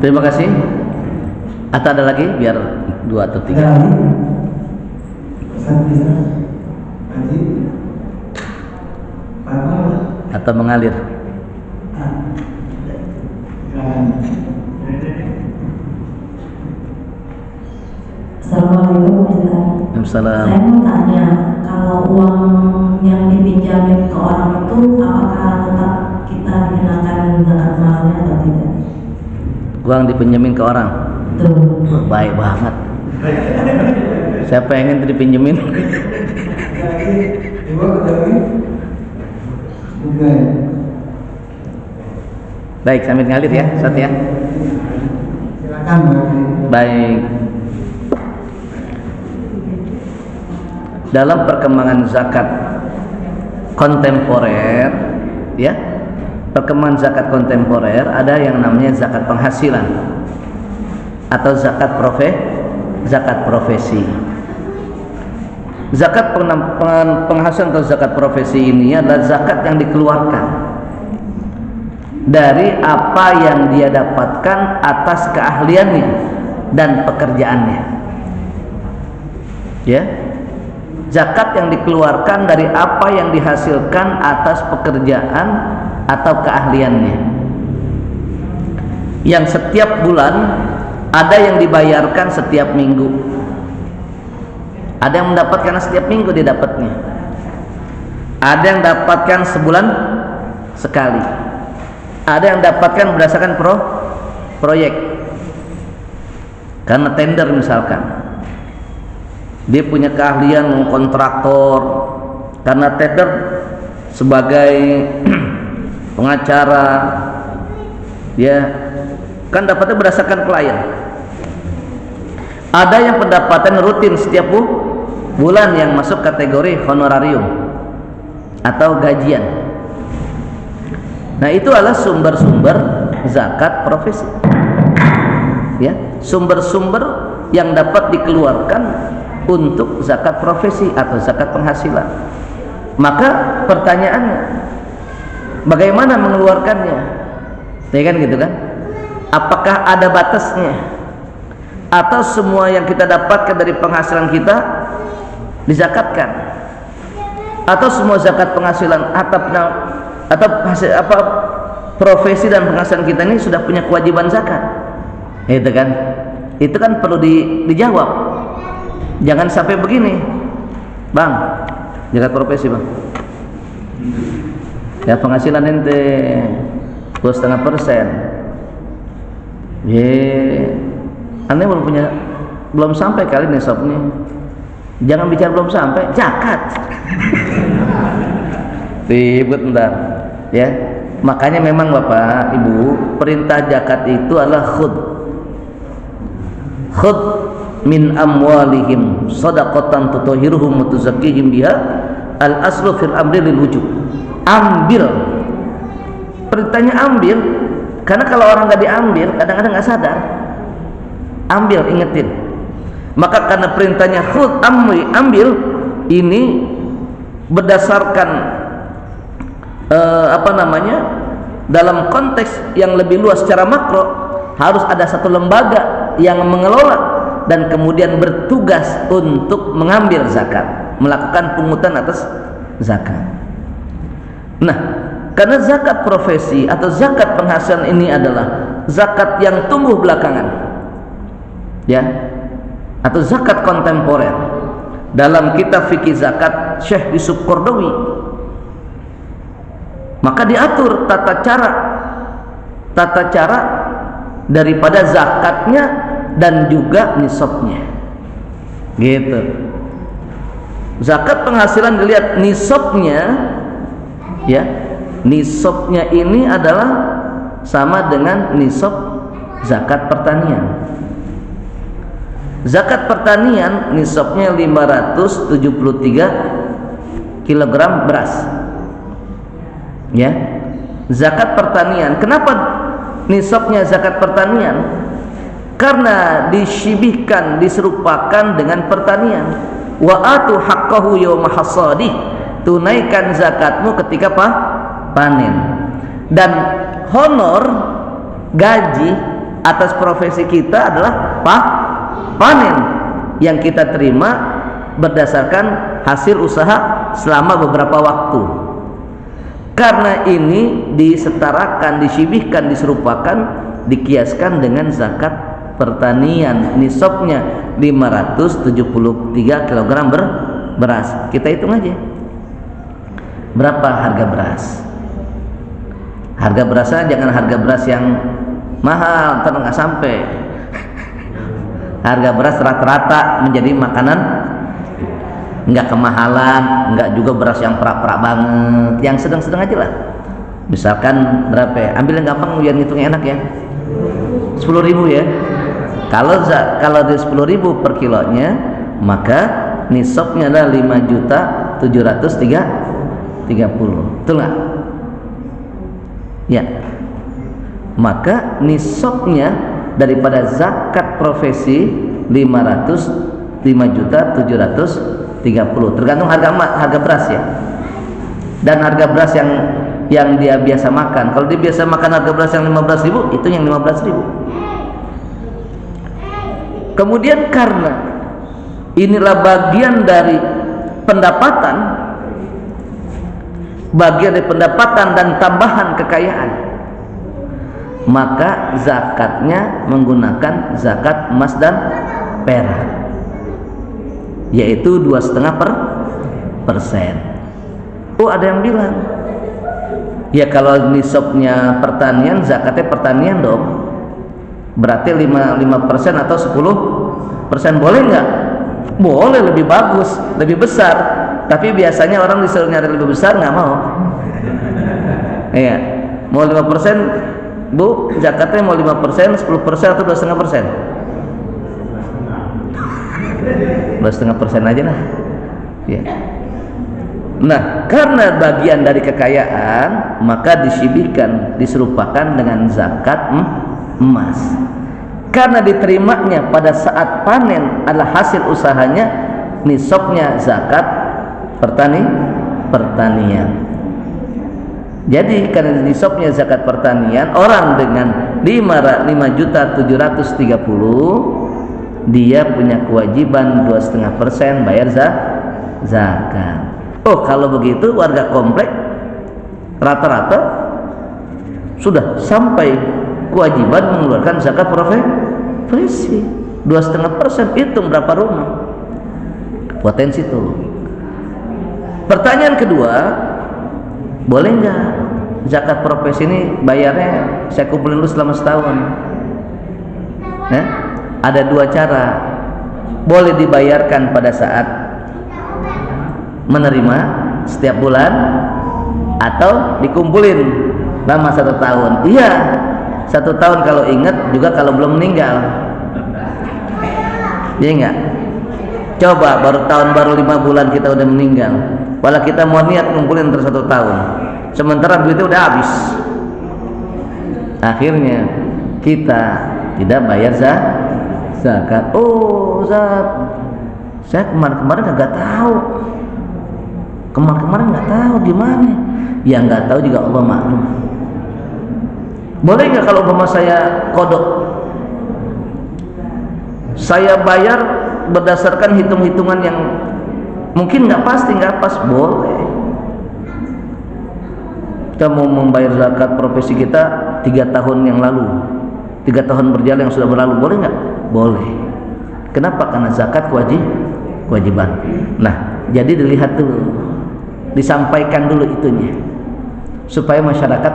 Terima kasih. Atau ada lagi biar 2 atau 3. Ada lagi? Ustaz bisa? Haji? Apa? Atau mengalir. Assalamualaikum warahmatullahi. Waalaikumsalam. Saya mau tanya, kalau uang yang dipinjamin ke orang itu apakah tetap kita dikenakan zakat malnya atau tidak? Uang dipinjemin ke orang. Betul. Baik banget. Saya pengen tadi pinjemin. Ibu ada lagi? Bukan. Baik, sambil ngalir ya, Ustaz ya. Silakan Pak. Baik. Dalam perkembangan zakat kontemporer, ya, perkembangan zakat kontemporer ada yang namanya zakat penghasilan atau zakat profesi. Zakat penghasilan atau zakat profesi ini adalah zakat yang dikeluarkan dari apa yang dia dapatkan atas keahliannya dan pekerjaannya. Ya. Zakat yang dikeluarkan dari apa yang dihasilkan atas pekerjaan atau keahliannya, yang setiap bulan ada yang dibayarkan setiap minggu, ada yang mendapatkan setiap minggu dia dapatnya, ada yang dapatkan sebulan sekali, ada yang dapatkan berdasarkan proyek karena tender misalkan. Dia punya keahlian kontraktor karena tender sebagai pengacara, dia kan dapatnya berdasarkan klien. Ada yang pendapatan rutin setiap bulan yang masuk kategori honorarium atau gajian. Nah, itu adalah sumber-sumber zakat profesi. Ya, sumber-sumber yang dapat dikeluarkan untuk zakat profesi atau zakat penghasilan. Maka pertanyaannya, bagaimana mengeluarkannya? Ya kan gitu kan? Apakah ada batasnya? Atau semua yang kita dapatkan dari penghasilan kita dizakatkan? Atau semua zakat penghasilan atau profesi dan penghasilan kita ini sudah punya kewajiban zakat? Itu kan? Itu kan perlu dijawab. Jangan sampai begini, Bang, zakat profesi Bang, ya penghasilan ente 2,5%. Aneh belum sampai kali nih nisabnya. Jangan bicara belum sampai, zakat. Ribut ntar, ya. Makanya memang Bapak Ibu, perintah zakat itu adalah khud min amwalihim sadaqatan tutahhiruhum wa tuzakkihim biha. Al aslu fil amri lil wujub. Ambil, perintahnya ambil, karena kalau orang nggak diambil kadang-kadang nggak sadar. Ambil, ingetin. Maka karena perintahnya khud, ambil, ini berdasarkan dalam konteks yang lebih luas secara makro, harus ada satu lembaga yang mengelola dan kemudian bertugas untuk mengambil zakat, melakukan pungutan atas zakat. Nah, karena zakat profesi atau zakat penghasilan ini adalah zakat yang tumbuh belakangan, ya, atau zakat kontemporer. Dalam kitab fikih zakat Syekh Yusuf Qaradawi, maka diatur tata cara daripada zakatnya dan juga nisabnya, gitu. Zakat penghasilan dilihat nisabnya, ya, nisabnya ini adalah sama dengan nisab zakat pertanian. Zakat pertanian nisabnya 573 kg beras, ya. Zakat pertanian, kenapa nisabnya zakat pertanian? Karena disyibihkan, diserupakan dengan pertanian. Wa atu haqqahu yawma hasadih, tunaikan zakatmu ketika panen. Dan honor, gaji atas profesi kita adalah panen yang kita terima berdasarkan hasil usaha selama beberapa waktu. Karena ini disetarakan, disyibihkan, diserupakan, dikiaskan dengan zakat pertanian, nisabnya 573 kg beras. Kita hitung aja berapa harga beras. Harga berasnya jangan harga beras yang mahal, ntar nggak sampai. Harga beras rata-rata menjadi makanan, nggak kemahalan, nggak juga beras yang perak-perak banget, yang sedang-sedang aja lah. Misalkan berapa ya? Ambil yang gampang biar ngitungnya enak ya. 10.000 ya. Kalau di 10.000 per kilonya, maka nisabnya adalah 5.730.000. Betul nggak? Ya. Maka nisabnya daripada zakat profesi 5.730.000, tergantung harga beras ya, dan harga beras yang dia biasa makan. Kalau dia biasa makan harga beras yang 15.000, itu yang 15.000. Kemudian karena inilah bagian dari pendapatan, dan tambahan kekayaan, maka zakatnya menggunakan zakat emas dan perak, yaitu 2,5%. Oh, ada yang bilang, ya kalau nisabnya pertanian, zakatnya pertanian dong, berarti 5% atau 10%, boleh nggak? Boleh, lebih bagus, lebih besar. Tapi biasanya orang disuruh nyari lebih besar nggak mau. Iya, mau 5%, Bu, zakatnya mau 5%, 10% atau 2,5%? 2,5% aja lah. Ya. Nah, karena bagian dari kekayaan, maka disyibihkan, diserupakan dengan zakat emas. Karena diterimanya pada saat panen adalah hasil usahanya, nisabnya zakat pertanian. Jadi karena nisabnya zakat pertanian, orang dengan 5.730.000 dia punya kewajiban 2,5% bayar zakat. Oh, kalau begitu warga komplek rata-rata sudah sampai kewajiban mengeluarkan zakat profesi 2,5%. Hitung berapa rumah, potensi itu. Pertanyaan kedua, boleh nggak zakat profesi ini bayarnya saya kumpulin dulu selama setahun? Ada dua cara. Boleh dibayarkan pada saat menerima setiap bulan, atau dikumpulin lama 1 tahun. Iya, 1 tahun kalau ingat, juga kalau belum meninggal. Iya nggak? Coba baru 5 bulan kita udah meninggal, walau kita mau niat ngumpulin terus 1 tahun, sementara duitnya udah habis. Akhirnya kita tidak bayar zakat. Oh, saya kemarin nggak tahu. Kemarin nggak tahu gimana. Ya nggak tahu juga Allah maklum. Boleh nggak kalau umpama saya kodok, saya bayar berdasarkan hitung-hitungan yang mungkin nggak pasti, nggak pas? Boleh. Kita mau membayar zakat profesi kita 3 tahun yang lalu, 3 tahun berjalan yang sudah berlalu, boleh nggak? Boleh. Kenapa? Karena zakat kewajiban. Nah, jadi dilihat dulu, disampaikan dulu itunya, supaya masyarakat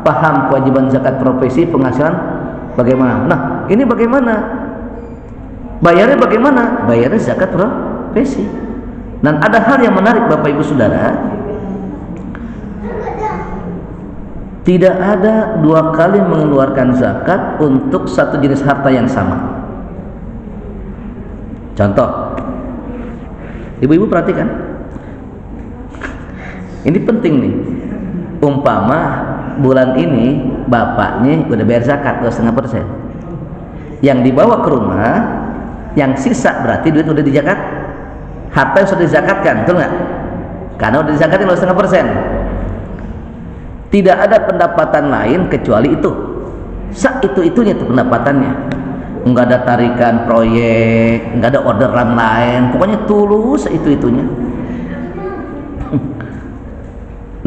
paham kewajiban zakat profesi, penghasilan bagaimana. Nah, ini bagaimana? Bayarnya bagaimana? Bayarnya zakat profesi. Dan ada hal yang menarik Bapak Ibu Saudara, tidak ada 2 kali mengeluarkan zakat untuk satu jenis harta yang sama. Contoh, ibu-ibu perhatikan, ini penting nih. Umpama bulan ini bapaknya udah bayar zakat 2,5%, yang dibawa ke rumah, yang sisa berarti duit udah dizakat, harta yang sudah dizakatkan, betul nggak? Karena udah dizakatkan 2,5%. Tidak ada pendapatan lain kecuali itu. Itu-itunya tuh pendapatannya. Nggak ada tarikan proyek, nggak ada orderan lain, pokoknya tulus itu-itunya.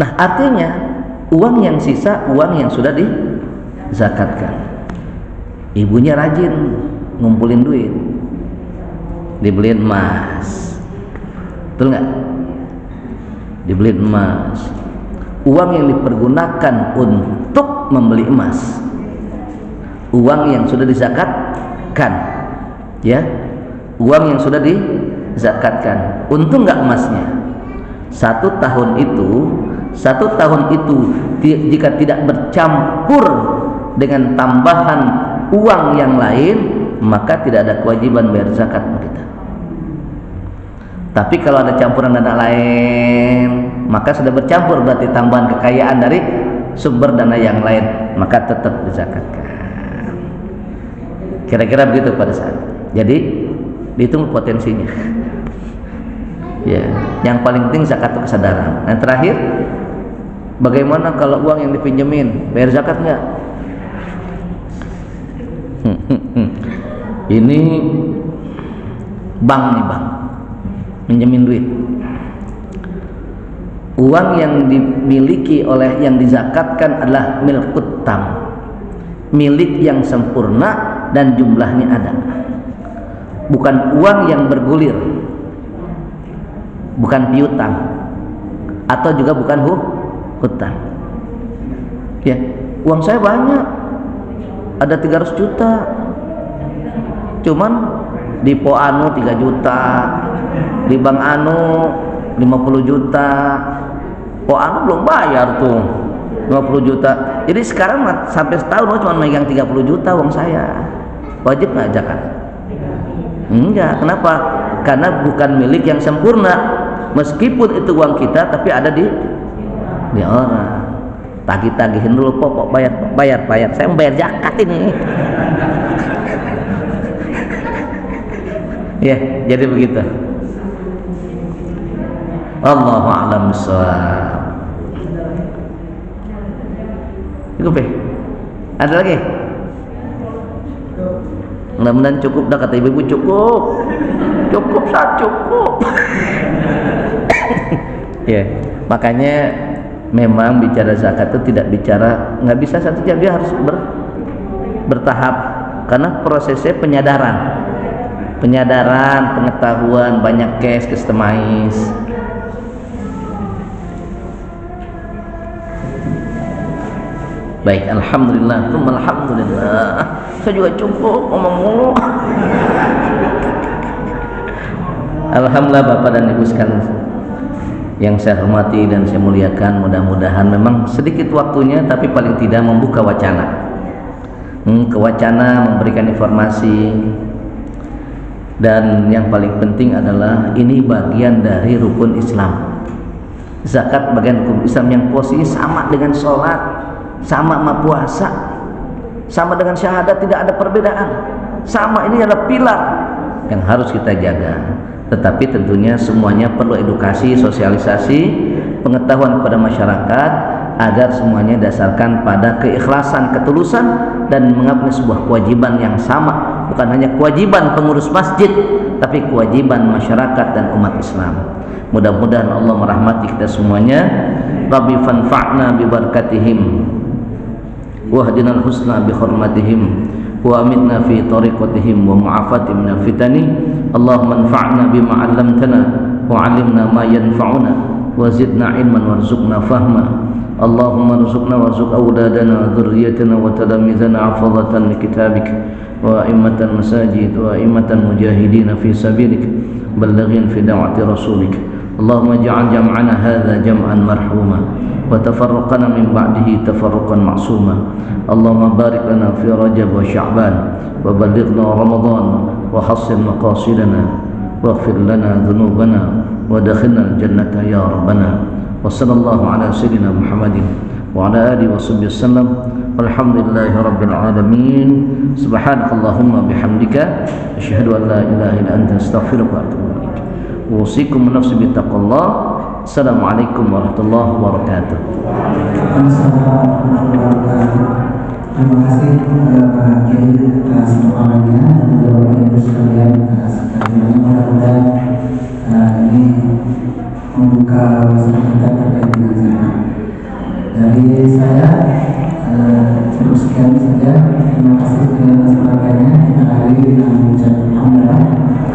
Nah, artinya uang yang sisa, uang yang sudah dizakatkan. Ibunya rajin ngumpulin duit, dibeliin emas, betul nggak? Dibeliin emas. Uang yang dipergunakan untuk membeli emas, uang yang sudah dizakatkan, ya, uang yang sudah dizakatkan. Untung nggak emasnya? 1 tahun itu jika tidak bercampur dengan tambahan uang yang lain, maka tidak ada kewajiban bayar zakat kita. Tapi kalau ada campuran dana lain, maka sudah bercampur, berarti tambahan kekayaan dari sumber dana yang lain, maka tetap dizakatkan. Kira-kira begitu pada saat. Jadi dihitung potensinya. Ya, yang paling penting zakat itu kesadaran. Dan terakhir, bagaimana kalau uang yang dipinjemin bayar zakat nggak? Ini bank nih, bang, pinjemin duit. Uang yang dimiliki oleh yang dizakatkan adalah milkut tam, milik yang sempurna dan jumlahnya ada, bukan uang yang bergulir, bukan piutang, atau juga bukan hutang. Ya, uang saya banyak, ada 300 juta, cuman di Po Anu 3 juta, di Bank Anu 50 juta, Po Anu belum bayar tuh 50 juta. Jadi sekarang sampai setahun cuma megang 30 juta uang saya. Wajib nggak zakat? Enggak. Kenapa? Karena bukan milik yang sempurna. Meskipun itu uang kita, tapi ada di orang. Tagih-tagihin dulu, pokok bayar. Saya mau bayar zakat ini. Ya, jadi begitu. Allahu a'lam bishawab. Cukup ya? Ada lagi? Mudah-mudahan cukup dah, kata ibu-ibu. Cukup, cukup. Ya, makanya memang bicara zakat itu tidak bicara, nggak bisa satu jam, dia harus bertahap, karena prosesnya penyadaran, pengetahuan, banyak case customize. Baik, alhamdulillah, alhamdulillah. Saya juga cukup ngomong mulu. Alhamdulillah Bapak dan Ibu sekalian yang saya hormati dan saya muliakan, mudah-mudahan memang sedikit waktunya tapi paling tidak membuka wacana. Memberikan informasi, dan yang paling penting adalah ini bagian dari rukun Islam. Zakat bagian rukun Islam yang posisi sama dengan sholat, sama sama puasa, sama dengan syahadat, tidak ada perbedaan. Sama, ini adalah pilar yang harus kita jaga. tetapi tentunya semuanya perlu edukasi, sosialisasi, pengetahuan kepada masyarakat agar semuanya dasarkan pada keikhlasan, ketulusan, dan mengabdi sebuah kewajiban yang sama, bukan hanya kewajiban pengurus masjid, tapi kewajiban masyarakat dan umat Islam. Mudah-mudahan Allah merahmati kita semuanya. Rabbi fanfa'na bi barakatihim wahdinal husna bi hurmatihim wa amitna fi tariqatihim wa mu'afati minal fitani. Allahumma anfa'na bima 'allamtana wa 'allimna ma yanfa'una wa zidna ilman warzuqna fahma. Allahumma rzuqna warzuq awladana wa dhurriyyatina wa talamizana hafazatan li kitabik wa a'immatan masajid wa a'immatan mujahidin fi sabilik ballighin fi da'wati rasulik. Allahumma ja'al jam'ana hadha jam'an marhuma wa tafarruqana min ba'dihi tafarruqan ma'suma. Allahumma barik lana fi Rajab wa Sya'ban wa ballighna Ramadan wa hassin maqasidana waghfir lana dhunubana wa dakhilna al-jannata ya rabbana. Wa sallallahu ala sayyidina Muhammadin wa ala alihi wa sahbihi wasallam. Walhamdulillahi rabbil alamin. Subhanakallahumma bihamdika asyhadu an la ilaha illa anta astaghfiruka wa atubu ilaik. Usikum nafsi bittaqallah. Assalamualaikum warahmatullahi wabarakatuh. Terima kasih kepada Pak Kiai atas doanya dan juga Bapak Ibu sekalian atas kehadirannya. Mudah-mudahan ini membuka wawasan kita terkait dengan zakat. Dari saya cukup sekian saja. Terima kasih atas perhatiannya. Kita akhiri dengan mengucapkan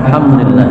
alhamdulillah.